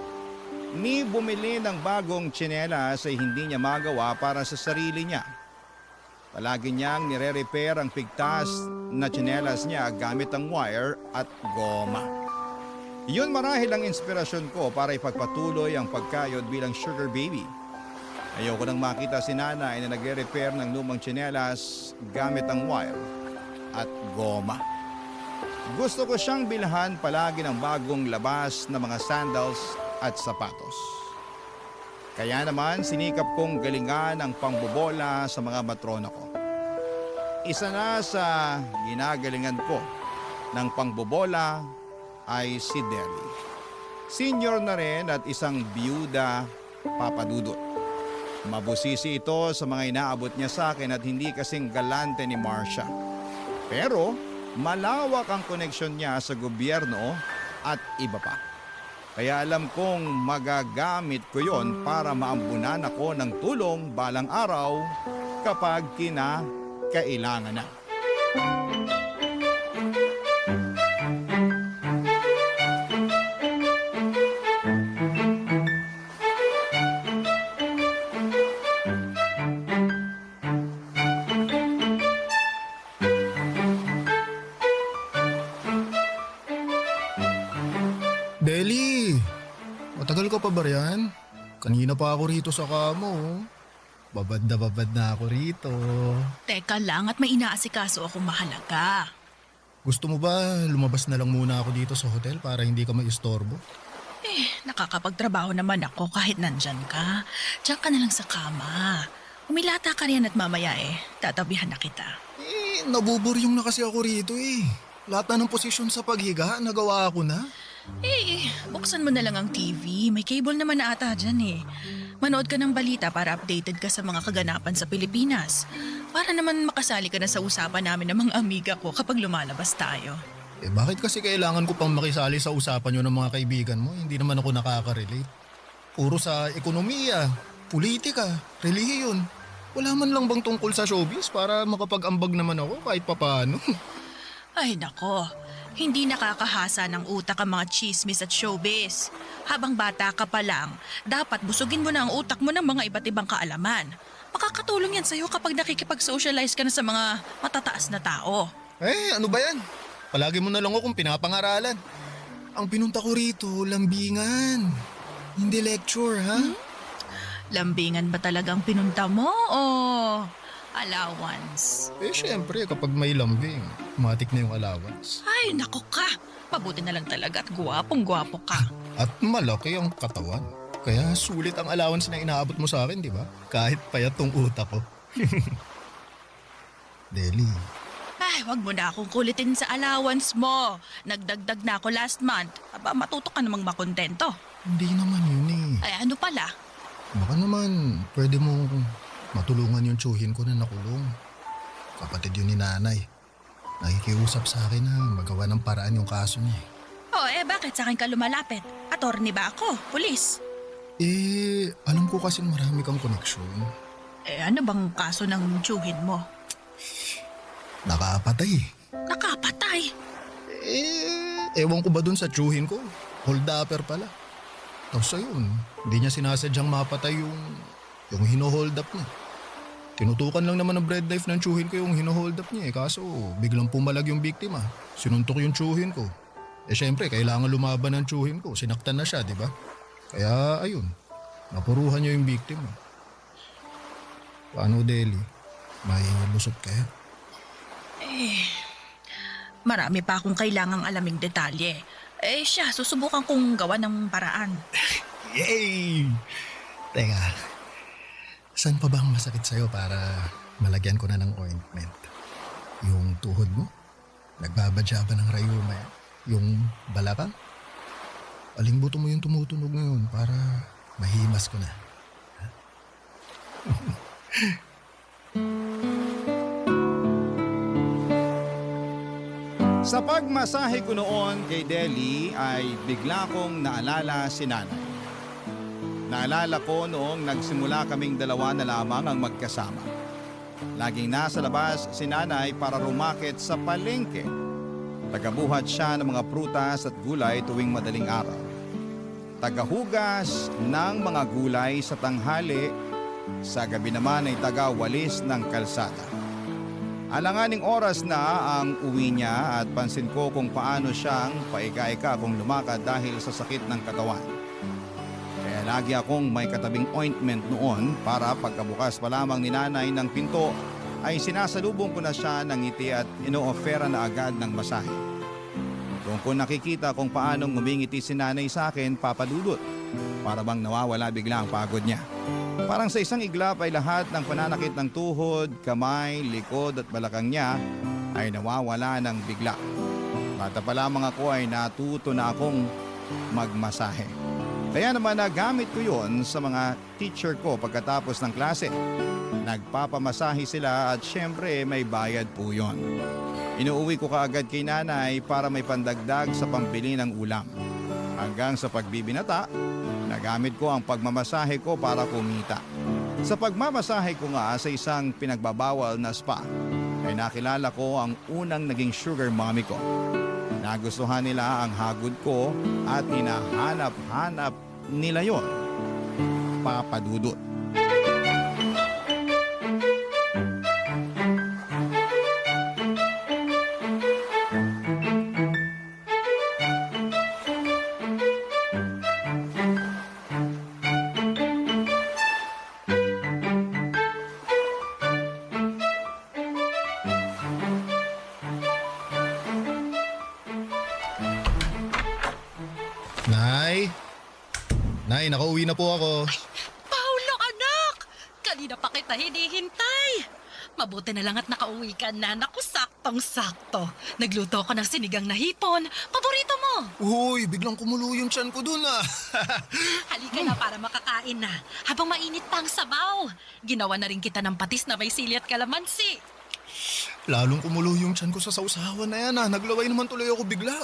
Ni bumili ng bagong tsinelas ay hindi niya magawa para sa sarili niya. Palagi niyang nire-repair ang pigtas na tsinelas niya gamit ang wire at goma. Iyon marahil ang inspirasyon ko para ipagpatuloy ang pagkayod bilang sugar baby. Ayoko nang makita si nanay na nagre-repair ng lumang tsinelas gamit ang wire at goma. Gusto ko siyang bilhan palagi ng bagong labas na mga sandals at sapatos. Kaya naman sinikap kong galingan ang pangbobola sa mga matrona ko. Isa na sa ginagalingan ko ng pangbobola ay si Deli. Senior na rin at isang biyuda, Papadudot. Mabusisi ito sa mga inaabot niya sa akin at hindi kasing galante ni Marcia. Pero malawak ang koneksyon niya sa gobyerno at iba pa. Kaya alam kong magagamit ko yon para maambunan ako ng tulong balang araw kapag kinakailangan na. Deli, matagal ka pa ba riyan? Kanina pa ako rito sa kamo. Babad na ako rito. Teka lang at may inaasikaso akong mahalaga. Gusto mo ba lumabas na lang muna ako dito sa hotel para hindi ka maistorbo? Nakakapagtrabaho naman ako kahit nandyan ka. Diyan ka na lang sa kama. Umilata ka riyan at mamaya tatabihan na kita. Nabuburyong na kasi ako rito Lahat na ng posisyon sa paghiga, nagawa ako na. Buksan mo na lang ang TV. May cable naman na ata dyan Manood ka ng balita para updated ka sa mga kaganapan sa Pilipinas. Para naman makasali ka na sa usapan namin ng mga amiga ko kapag lumalabas tayo. Bakit kasi kailangan ko pang makisali sa usapan nyo ng mga kaibigan mo? Hindi naman ako nakaka-relate. Puro sa ekonomiya, politika, relihiyon. Wala man lang bang tungkol sa showbiz para makapag-ambag naman ako kahit papaano? Ay nako, hindi nakakahasa ng utak ang mga chismis at showbiz. Habang bata ka pa lang, dapat busugin mo na ang utak mo ng mga iba't ibang kaalaman. Makakatulong yan sa'yo kapag nakikipag-socialize ka na sa mga matataas na tao. Ano ba yan? Palagi mo na lang akong pinapangaralan. Ang pinunta ko rito, lambingan. Hindi lecture, ha? Lambingan ba talagang pinunta mo o allowance? Syempre, kapag may lambing, matik na yung allowance. Ay, naku ka. Mabuti na lang talaga at gwapong-gwapo ka. At malaki ang katawan. Kaya sulit ang allowance na inaabot mo sa akin, di ba? Kahit payat tong utak ko. Deli, Ay, wag mo na akong kulitin sa allowance mo. Nagdagdag na ako last month. Aba, matuto ka namang makontento. hindi naman yun eh. Ay, ano pala? Baka naman, pwede mo matulungan yung tsuhin ko na nakulong. Kapatid yun ni nanay. Nakikiusap sa akin na magawa ng paraan yung kaso niya. Oh, bakit sa akin ka lumalapit? Attorney ba ako? Pulis? Alam ko kasi marami kang koneksyon. Ano bang kaso ng tsuhin mo? Nakapatay. Nakapatay? Ewan ko ba dun sa tsuhin ko? Hold upper pala. Tapos ayun, hindi niya sinasadyang mapatay yung hino-hold up niya. Tinutukan lang naman ng bread knife ng tsuhin ko yung hino-hold up niya kaso biglang pumalag yung biktima. Sinuntok yung tsuhin ko. Syempre, kailangan lumaban ng tsuhin ko. Sinaktan na siya, di ba? Kaya ayun, napuruhan niya yung biktima. Paano, Deli? May lusot kaya? Marami pa akong kailangang alaming detalye. Siya, susubukan kong gawa ng paraan. Yay! Teka, saan pa ba ang masakit sa'yo para malagyan ko na ng ointment? Yung tuhod mo? Nagbabadya ba ng rayuma yan? Yung balakang? Aling buto mo yung tumutunog ngayon para mahimas ko na. Sa pagmasahe ko noon kay Deli ay bigla kong naalala si nanay. Naalala ko noong nagsimula kaming dalawa na lamang ang magkasama. Laging nasa labas si nanay para rumakit sa palengke. Tagabuhat siya ng mga prutas at gulay tuwing madaling araw. Tagahugas ng mga gulay sa tanghali, sa gabi naman ay tagawalis ng kalsada. Alanganing oras na ang uwi niya at pansin ko kung paano siyang paika-ika kung lumakad dahil sa sakit ng katawan. Kaya lagi akong may katabing ointment noon para pagkabukas pa lamang ni nanay ng pinto ay sinasalubong ko na siya ng ngiti at ino-offera na agad ng masahe. Doon ko nakikita kung paanong ngumingiti si nanay sa akin, papadudot. Para bang nawawala bigla ang pagod niya. Parang sa isang iglap ay lahat ng pananakit ng tuhod, kamay, likod at balakang niya ay nawawala ng bigla. Bata pa lamang ako ay natuto na akong magmasahe. Kaya naman nagamit ko yon sa mga teacher ko pagkatapos ng klase. Nagpapamasahe sila at syempre may bayad po yon. Inuuwi ko kaagad kay nanay para may pandagdag sa pambili ng ulam. Hanggang sa pagbibinata, nagamit ko ang pagmamasahe ko para kumita. Sa pagmamasahe ko nga sa isang pinagbabawal na spa, ay nakilala ko ang unang naging sugar mommy ko. Nagustuhan nila ang hagod ko at hinahanap-hanap nila yon. Papadudot. Nay, nakauwi na po ako. Paolo, anak! Kanina pa kita hinihintay. Mabuti na lang at nakauwi ka na. Naku, saktong-sakto. Nagluto ko ng sinigang na hipon. Paborito mo. Uy, biglang kumulo yung tiyan ko dun ah. Halika na para makakain na. Habang mainit pa ang sabaw. Ginawa na rin kita ng patis na may sili at kalamansi. Lalong kumulo yung tiyan ko sa sausawan na yan ah. Naglaway naman tuloy ako bigla.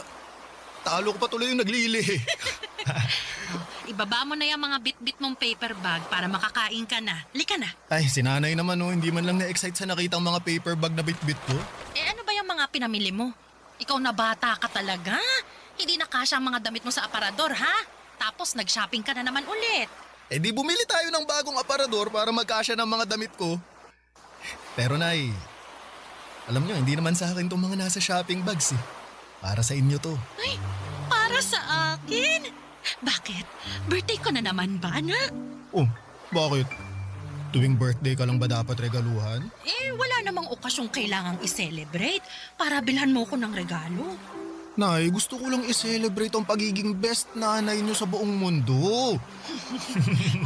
talo ko pa tuloy yung naglili. Ibaba mo na yung mga bit-bit mong paper bag para makakain ka na. Lika na. Ay, si nanay naman hindi man lang na-excite sa nakitang mga paper bag na bit-bit ko. Ano ba yung mga pinamili mo? Ikaw na bata ka talaga. Hindi na kasya ang mga damit mo sa aparador, ha? Tapos nag-shopping ka na naman ulit. Di bumili tayo ng bagong aparador para magkasya ng mga damit ko. Pero nay, alam nyo, hindi naman sa akin itong mga nasa shopping bags eh. Para sa inyo to. Ay, para sa akin? Bakit? Birthday ko na naman ba, anak? Oh, bakit? Tuwing birthday ka lang ba dapat regaluhan? Wala namang okasyong kailangang i-celebrate para bilhan mo ko ng regalo. Nay, gusto ko lang i-celebrate ang pagiging best nanay nyo sa buong mundo.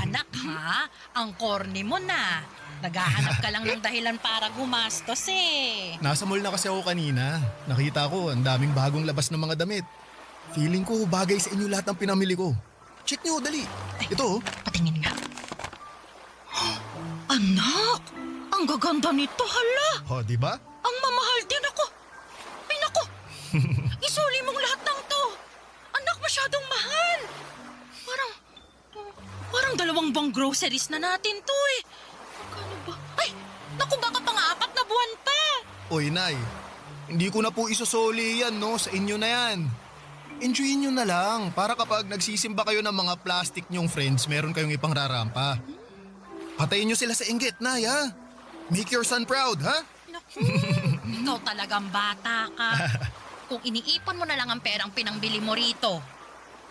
Anak ha, ang corny mo na. Naghahanap ka lang ng dahilan para gumastos eh. Nasa mall na kasi ako kanina. Nakita ko, ang daming bagong labas ng mga damit. Feeling ko bagay sa inyo lahat ng pinamili ko. Check nyo, dali. Ito, oh. Patingin nga. Anak, ang gaganda nito, hala. Oh, di ba? Ang mamahal din ako. Ay nako, isuli mong lahat ng to. Anak, masyadong mahal. Parang dalawang bang groceries na natin to eh. Magkano ba? Ay, naku, baka pang-apat na buwan pa. Oy, Nay. Hindi ko na po isusoli yan, no? Sa inyo na yan. Enjoyin nyo na lang para kapag nagsisimba kayo ng mga plastic nyong friends, meron kayong ipang rarampa. Patayin nyo sila sa inggit, Nay, ha? Make your son proud, ha? Naku, ikaw talagang bata ka. Kung iniipon mo na lang ang perang pinangbili mo rito,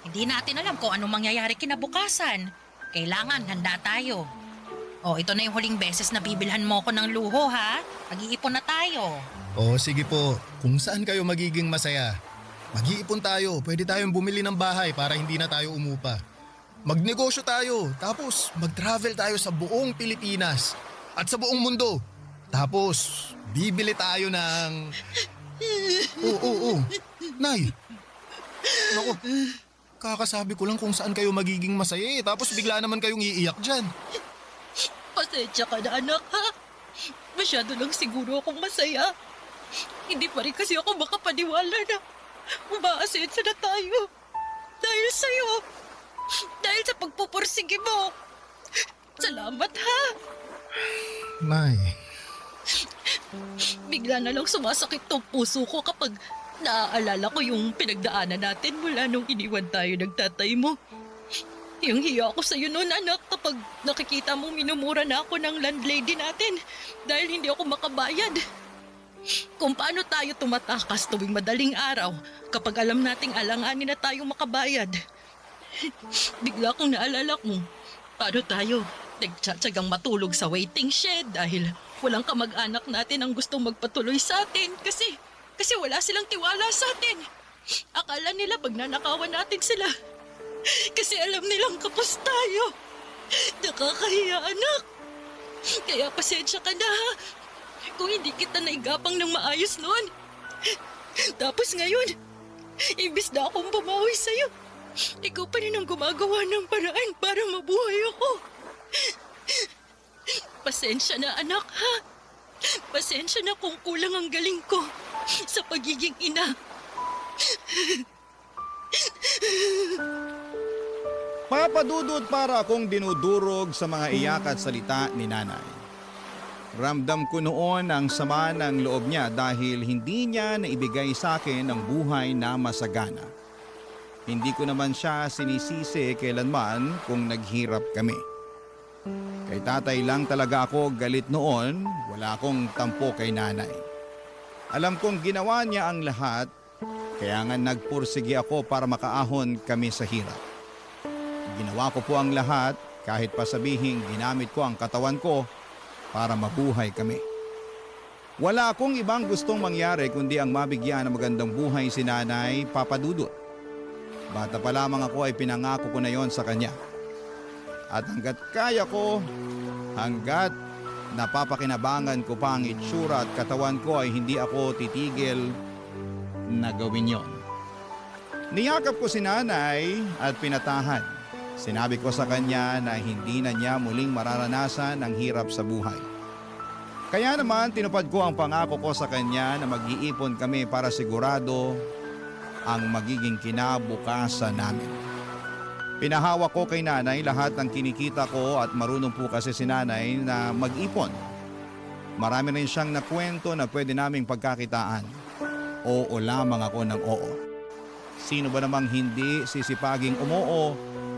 hindi natin alam kung anong mangyayari kinabukasan. Kailangan handa tayo. Ito na yung huling beses na bibilhan mo ko ng luho, ha? Mag-iipon na tayo. Sige po. Kung saan kayo magiging masaya. Mag-iipon tayo. Pwede tayong bumili ng bahay para hindi na tayo umupa. Magnegosyo tayo. Tapos mag-travel tayo sa buong Pilipinas. At sa buong mundo. Tapos bibili tayo ng... Oo. Nay. Naku. Kakasabi ko lang kung saan kayo magiging masaya eh. Tapos bigla naman kayong iiyak dyan. Pasensya ka na, anak, ha? Masyado lang siguro akong masaya. Hindi pa rin kasi ako makapaniwala na umaasensa na tayo. Dahil sa'yo. Dahil sa pagpupursige mo. Salamat, ha? Nay. Bigla na lang sumasakit tong puso ko kapag naaalala ko yung pinagdaanan natin mula nung iniwan tayo ng tatay mo. Yung hiya ko sa'yo noon, anak, kapag nakikita mong minumura na ako ng landlady natin dahil hindi ako makabayad. Kung paano tayo tumatakas tuwing madaling araw kapag alam nating alanganin na tayong makabayad. Bigla kong naalala kung paano tayo nagtsatsagang matulog sa waiting shed dahil walang kamag-anak natin ang gustong magpatuloy sa atin kasi wala silang tiwala sa atin. Akala nila pag nanakawan natin sila. Kasi alam nilang kapos tayo. Nakakahiya, anak. Kaya pasensya ka na, ha? Kung hindi kita naigapang ng maayos noon. Tapos ngayon, imbis na akong bumawi sa'yo, ikaw pa rin ang gumagawa ng paraan para mabuhay ako. Pasensya na, anak, ha? Pasensya na kung kulang ang galing ko sa pagiging ina. Papadudod para akong dinudurog sa mga iyak at salita ni nanay. Ramdam ko noon ang sama ng loob niya dahil hindi niya naibigay sa akin ang buhay na masagana. Hindi ko naman siya sinisisi kailanman kung naghirap kami. Kay tatay lang talaga ako galit noon, wala akong tampo kay nanay. Alam kong ginawa niya ang lahat, kaya nga nagpursige ako para makaahon kami sa hirap. Ginawa ko po ang lahat kahit pa sabihing ginamit ko ang katawan ko para mabuhay kami. Wala akong ibang gustong mangyari kundi ang mabigyan ng magandang buhay si nanay, Papa Dudut. Bata pa lamang ako ay pinangako ko na yon sa kanya. At hanggat kaya ko, hanggat napapakinabangan ko pa ang itsura at katawan ko ay hindi ako titigil na gawin yon. Niyakap ko si nanay at pinatahan. Sinabi ko sa kanya na hindi na niya muling mararanasan ang hirap sa buhay. Kaya naman tinupad ko ang pangako ko sa kanya na mag-iipon kami para sigurado ang magiging kinabukasan namin. Pinahawak ko kay nanay lahat ng kinikita ko at marunong po kasi si nanay na mag-ipon. Marami rin siyang nakwento na pwede naming pagkakitaan. Oo lamang ako ng oo. Sino ba namang hindi sisipaging umoo?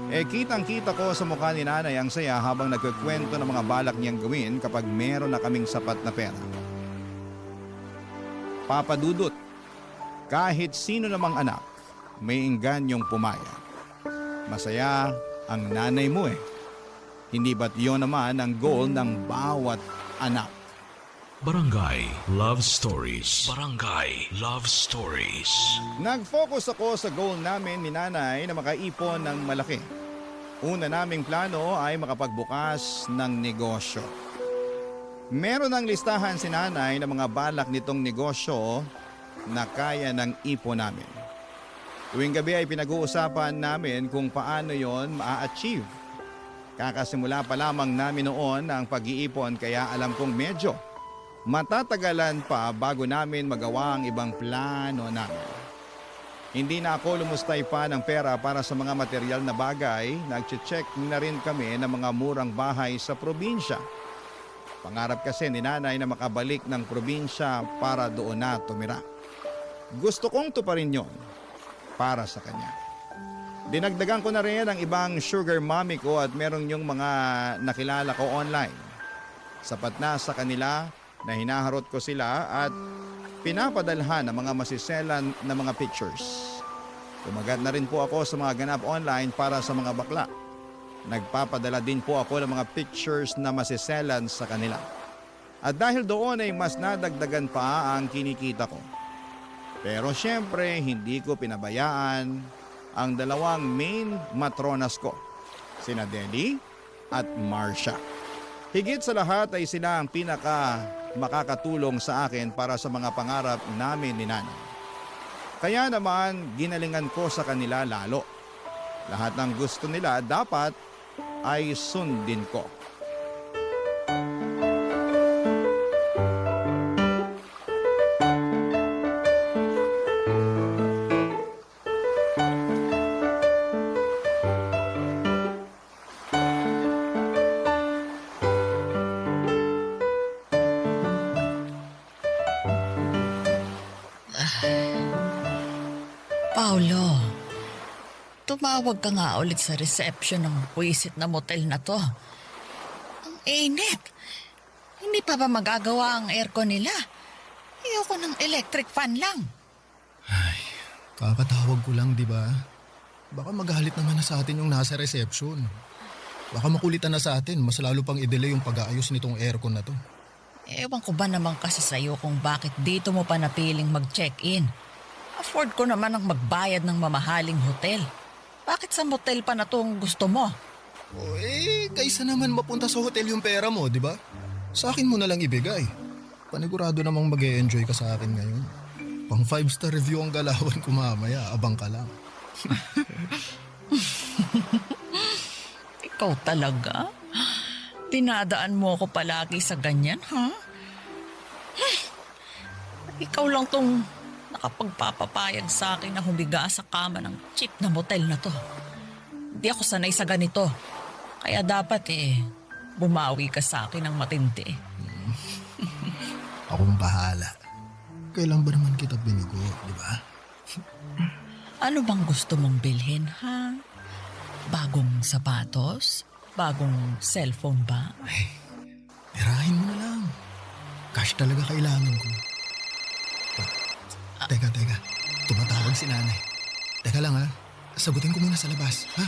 Kitang-kita ko sa mukha ni nanay ang saya habang nagkukwento ng mga balak niyang gawin kapag meron na kaming sapat na pera. Papa Dudut, kahit sino namang anak, may ingganyong pumayag. Masaya ang nanay mo eh. Hindi ba't yun naman ang goal ng bawat anak? Barangay Love Stories. Barangay Love Stories. Nag-focus ako sa goal namin ni nanay na makaipon ng malaki. Una naming plano ay makapagbukas ng negosyo. Meron ng listahan si nanay ng mga balak nitong negosyo na kaya ng ipon namin. Tuwing gabi ay pinag-uusapan namin kung paano yon ma-achieve. Kakasimula pa lamang namin noon ang pag-iipon kaya alam kong medyo matatagalan pa bago namin magawa ang ibang plano namin. Hindi na ako lumustay pa ng pera para sa mga material na bagay. Nag-check na rin kami ng mga murang bahay sa probinsya. Pangarap kasi ni nanay na makabalik ng probinsya para doon na tumira. Gusto kong tuparin yon para sa kanya. Dinagdagan ko na rin ang ibang sugar mommy ko at merong yung mga nakilala ko online. Sapat na sa kanila na hinaharot ko sila at pinapadalhan ng mga masiselan na mga pictures. Tumagat na rin po ako sa mga ganap online para sa mga bakla. Nagpapadala din po ako ng mga pictures na masiselan sa kanila. At dahil doon ay mas nadagdagan pa ang kinikita ko. Pero syempre hindi ko pinabayaan ang dalawang main matronas ko, sina Deli at Marcia. Higit sa lahat ay sila ang makakatulong sa akin para sa mga pangarap namin ni nanay. Kaya naman ginalingan ko sa kanila lalo. Lahat ng gusto nila dapat ay sundin ko. Paulo, tumawag ka nga ulit sa reception ng puwisit na motel na to. Ang init. Hindi pa ba magagawa ang aircon nila? Ayoko ng electric fan lang. Kakatawag ko lang, di ba? Baka magalit naman na sa atin yung nasa reception. Baka makulitan na sa atin, mas lalo pang i-delay yung pag-aayos nitong aircon na to. Ewan ko ba naman kasi sa'yo kung bakit dito mo pa napiling mag-check-in. Afford ko naman ang magbayad ng mamahaling hotel. Bakit sa motel pa na itong gusto mo? Kaysa naman mapunta sa hotel yung pera mo, di ba? Sa akin mo na lang ibigay. Panigurado namang mag-e-enjoy ka sa akin ngayon. Pang 5-star review ang galawan ko mamaya, abang ka lang. Ikaw talaga? Dinadaan mo ako palagi sa ganyan, ha? Ikaw lang tong nakapagpapapayag sa akin na humiga sa kama ng cheap na motel na to. Hindi ako sanay sa ganito. Kaya dapat bumawi ka sa akin ng matindi. Akong bahala. Kailan ba naman kita binigo, di ba? Ano bang gusto mong bilhin, ha? Bagong sapatos? Bagong cellphone ba? Tirahin mo na lang. Cash talaga kailangan ko. Teka. Tumatawag si nanay. Teka lang ha. Sagutin ko muna sa labas, ha?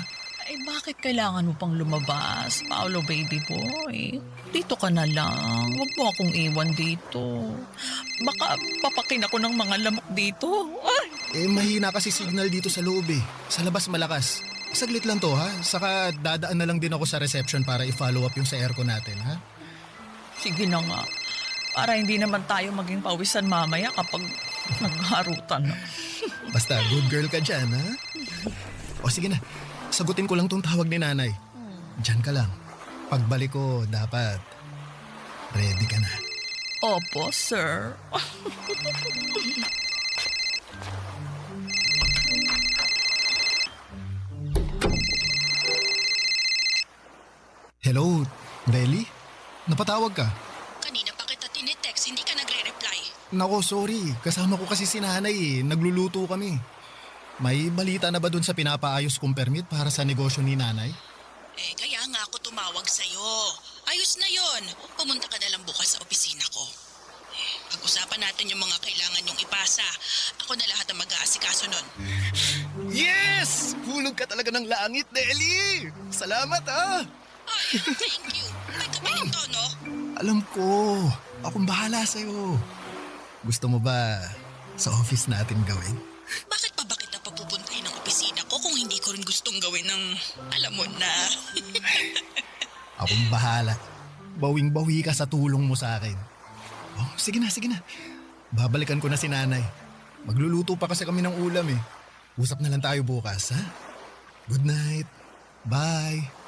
Ay, bakit kailangan mo pang lumabas, Paolo baby boy? Dito ka na lang. Huwag mo akong iwan dito. Baka papakin ako ng mga lamok dito. Ay! Mahina kasi signal dito sa loob eh. Sa labas malakas. Saglit lang to ha. Saka dadaan na lang din ako sa reception para i-follow up yung sa aircon natin, ha? Sige na nga. Para hindi naman tayo maging pawisan mamaya kapag nagharutan na. Basta good girl ka dyan, ha? O sige na, sagutin ko lang tong tawag ni nanay. Diyan ka lang. Pagbalik ko, dapat ready ka na. Opo, sir. Hello, Deli? Napatawag ka? Kanina pa kita tinitext, hindi ka nagre-reply. Nako, sorry. Kasama ko kasi si nanay eh. Nagluluto kami. May balita na ba dun sa pinapaayos kong permit para sa negosyo ni nanay? Kaya nga ako tumawag sa'yo. Ayos na yon. Pumunta ka na lang bukas sa opisina ko. Pag-usapan natin yung mga kailangan yung ipasa. Ako na lahat ang mag-aasikaso nun. Yes! Hulog ka talaga ng langit, Deli! Salamat ah! Ay, thank you. May kapalang tono. Alam ko, akong bahala sa'yo. Gusto mo ba sa office natin gawin? Bakit pa ba kita papupuntahin ng opisina ko kung hindi ko rin gustong gawin ng alam mo na? Akong bahala. Bawing-bawi ka sa tulong mo sa akin. Oh, sige na, sige na. Babalikan ko na si nanay. Magluluto pa kasi kami ng ulam eh. Usap na lang tayo bukas, ha? Good night. Bye.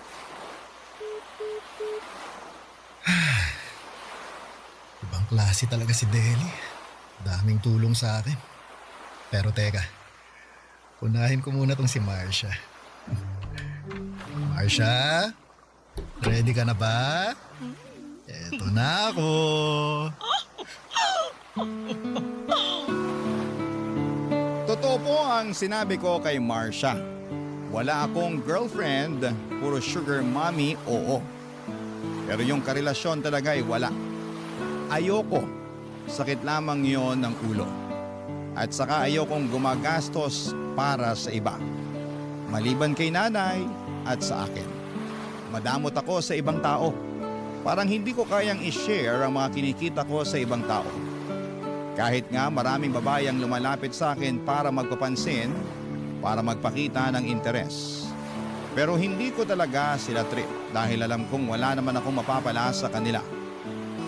Ibang klase talaga si Deli. Daming tulong sa akin. Pero teka, unahin ko muna tong si Marcia. Marcia? Ready ka na ba? Eto na ako. Totoo po ang sinabi ko kay Marcia. Wala akong girlfriend, puro sugar mommy, oo. Pero yung karelasyon talaga ay wala. Ayoko. Sakit lamang yon ng ulo. At saka ayokong gumagastos para sa iba. Maliban kay nanay at sa akin. Madamot ako sa ibang tao. Parang hindi ko kayang i-share ang mga kinikita ko sa ibang tao. Kahit nga maraming babae ang lumalapit sa akin para magpapansin, para magpakita ng interes. Pero hindi ko talaga sila trip dahil alam kong wala naman akong mapapala sa kanila.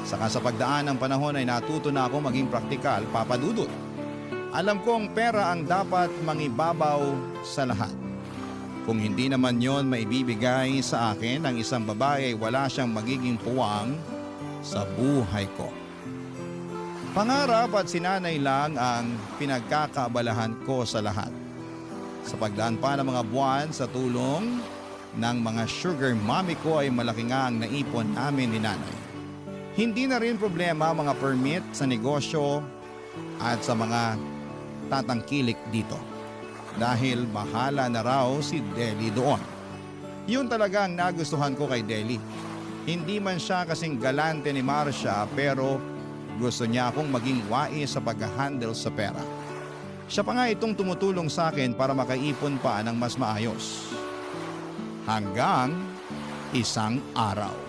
Saka sa pagdaan ng panahon ay natuto na ako maging praktikal, papadudot. Alam kong pera ang dapat mangibabaw sa lahat. Kung hindi naman yon maibibigay sa akin ng isang babae ay wala siyang magiging puwang sa buhay ko. Pangarap at sinanay lang ang pinagkakaabalahan ko sa lahat. Sa pagdaan pa ng mga buwan sa tulong ng mga sugar mommy ko ay malaki nga ang naipon namin ni nanay. Hindi na rin problema ang mga permit sa negosyo at sa mga tatangkilik dito. Dahil bahala na raw si Deli doon. Yun talaga ang nagustuhan ko kay Deli. Hindi man siya kasing galante ni Marcia pero gusto niya akong maging wais sa pag-handle sa pera. Siya pa nga itong tumutulong sa akin para makaipon pa ng mas maayos. Hanggang isang araw.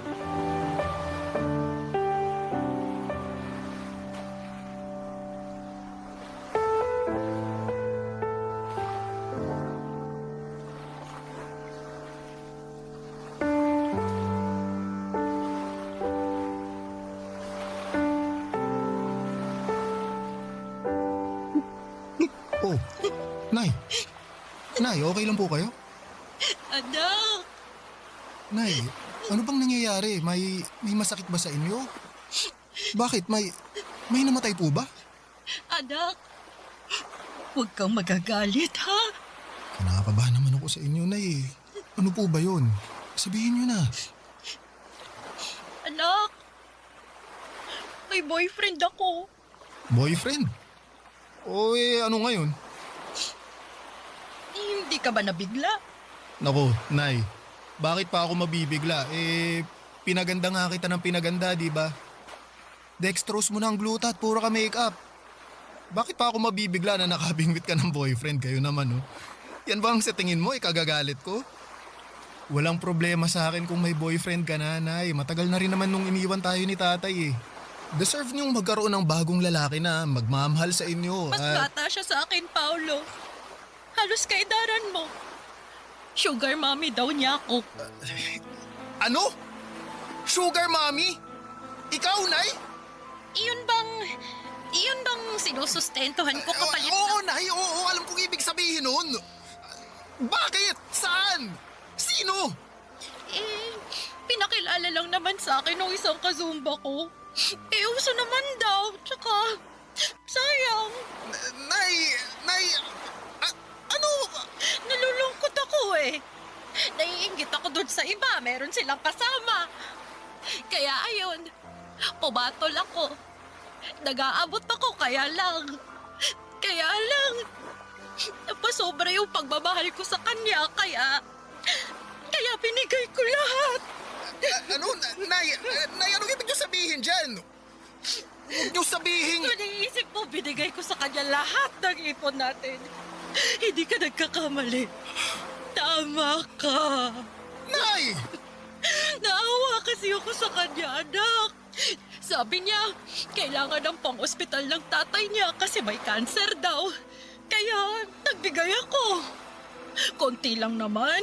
Oh, Nay. Nay, okay lang po kayo? Anak! Nay, ano bang nangyayari? May masakit ba sa inyo? Bakit? May namatay po ba? Anak! Huwag kang magagalit, ha? Kinakabahan naman ako sa inyo, Nay. Ano po ba yun? Sabihin niyo na. Anak! May boyfriend ako. Boyfriend? O ano ngayon? Hindi ka ba nabigla? Nako, Nay. Bakit pa ako mabibigla? Pinaganda nga kita ng pinaganda, di ba? Dextrose mo na ang glutat, puro ka makeup. Bakit pa ako mabibigla na nakabingwit ka ng boyfriend? Kayo naman, oh. Yan ba ang sa tingin mo, ikagagalit ko? Walang problema sa akin kung may boyfriend ka na, Nay. Matagal na rin naman nung iniwan tayo ni tatay, eh. Deserve niyong magkaroon ng bagong lalaki na magmamahal sa inyo. Mas bata siya sa akin, Paolo. Halos kaidaran mo. Sugar mommy daw niya ako. Ano? Sugar mommy? Ikaw, Nay? Iyon bang sinusustentuhan ko kapalit Oo, Nay. Oo, alam kong ibig sabihin nun. Bakit? Saan? Sino? Pinakilala lang naman sa akin ng isang kazumba ko. Uso naman daw, tsaka sayang. Nay, ano? Nalulungkot ako eh. Naiinggit ako dun sa iba. Meron silang kasama. Kaya ayun, pumatol ako. Nag-aabot ako, kaya lang. Napasobra yung pagmamahal ko sa kanya, kaya binigay ko lahat. Ano? Nay, anong ibig niyo sabihin dyan? Huwag niyo sabihin... Kung iniisip mo, binigay ko sa kanya lahat ng ipon natin. Hindi ka nagkakamali. Tama ka. Nay! Naawa kasi ako sa kanya, anak. Sabi niya, kailangan ng pang-ospital ng tatay niya kasi may cancer daw. Kaya nagbigay ako. Konti lang naman.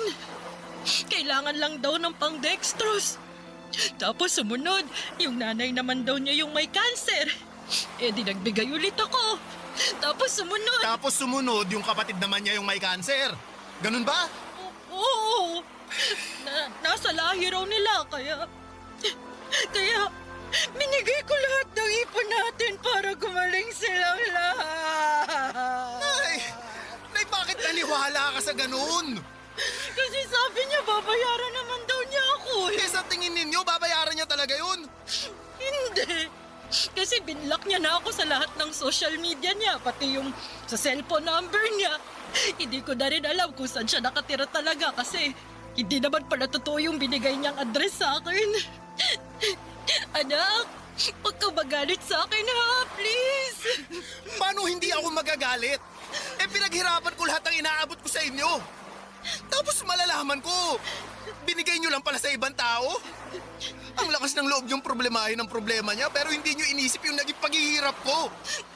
Kailangan lang daw ng pang-dextrose. Tapos sumunod, yung nanay naman daw niya yung may cancer. Eh di nagbigay ulit ako. Tapos sumunod, yung kapatid naman niya yung may cancer. Ganun ba? Oo. Nasa lahi raw nila, kaya binigay ko lahat ng ipon natin para gumaling silang lahat. Nay, bakit naniwala ka sa ganun? Kasi sabi niya, babayaran naman daw niya ako. Eh, sa tingin ninyo, babayaran niya talaga yun? Hindi. Kasi binlock niya na ako sa lahat ng social media niya, pati yung sa cellphone number niya. Hindi ko na rin alam kung saan siya nakatira talaga kasi hindi naman pala totoo yung binigay niyang address sa akin. Anak, huwag ka magalit sa akin ha, please. Paano hindi ako magagalit? Eh, pinaghirapan ko lahat ng inaabot ko sa inyo. Tapos malalaman ko, binigay niyo lang pala sa ibang tao? Ang lakas ng loob yung problemahin ng problema niya pero hindi niyo inisip yung naging paghihirap ko.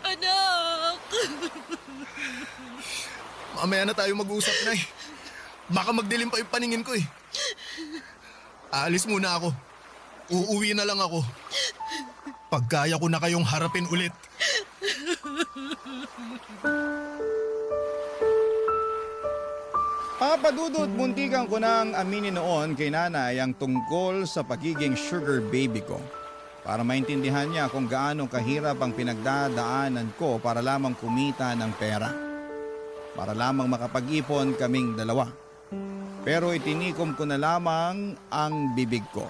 Anak. Mamaya na tayo mag-usap, Nay. Baka magdilim pa yung paningin ko eh. Aalis muna ako. Uuwi na lang ako. Pagkaya ko na kayong harapin ulit. Papadudot, muntikan ko nang aminin noon kay nanay ang tungkol sa pagiging sugar baby ko. Para maintindihan niya kung gaano kahirap ang pinagdadaanan ko para lamang kumita ng pera. Para lamang makapag-ipon kaming dalawa. Pero itinikom ko na lamang ang bibig ko.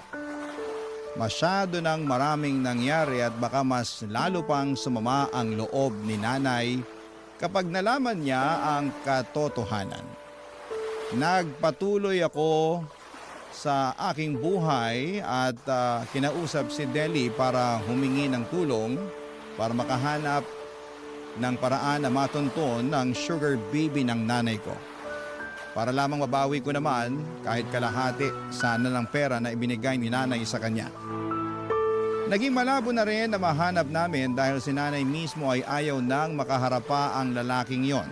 Masyado nang maraming nangyari at baka mas lalo pang sumama ang loob ni nanay kapag nalaman niya ang katotohanan. Nagpatuloy ako sa aking buhay at kinausap si Deli para humingi ng tulong para makahanap ng paraan na matunton ng sugar baby ng nanay ko. Para lamang mabawi ko naman kahit kalahati sana ng pera na ibinigay ni nanay sa kanya. Naging malabo na rin na mahanap namin dahil si nanay mismo ay ayaw nang makaharapa ang lalaking yon.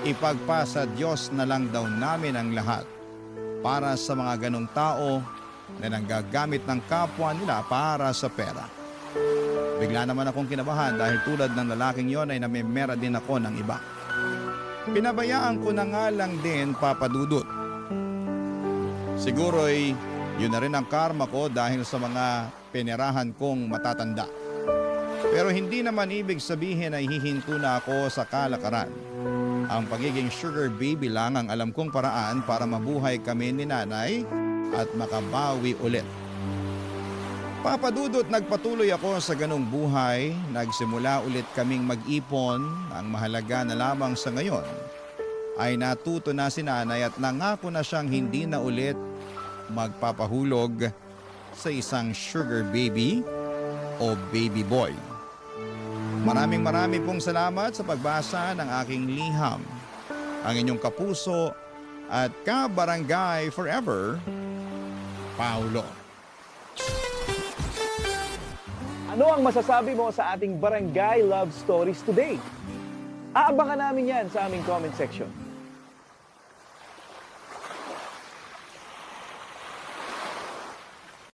Ipagpasa Diyos na lang daw namin ang lahat para sa mga ganong tao na nanggagamit ng kapwa nila para sa pera. Bigla naman akong kinabahan dahil tulad ng lalaking yon ay namimera din ako ng iba. Pinabayaan ko na nga lang din, Papadudot. Siguro'y yun na rin ang karma ko dahil sa mga pinerahan kong matatanda. Pero hindi naman ibig sabihin ay hihinto na ako sa kalakaran. Ang pagiging sugar baby lang ang alam kong paraan para mabuhay kami ni nanay at makabawi ulit. Papadudot, nagpatuloy ako sa ganong buhay. Nagsimula ulit kaming mag-ipon. Ang mahalaga na lamang sa ngayon ay natuto na si nanay at nangako na siyang hindi na ulit magpapahulog sa isang sugar baby o baby boy. Maraming pong salamat sa pagbasa ng aking liham. Ang inyong kapuso at kabarangay forever, Paulo. Ano ang masasabi mo sa ating Barangay Love Stories today? Aabangan namin yan sa aming comment section.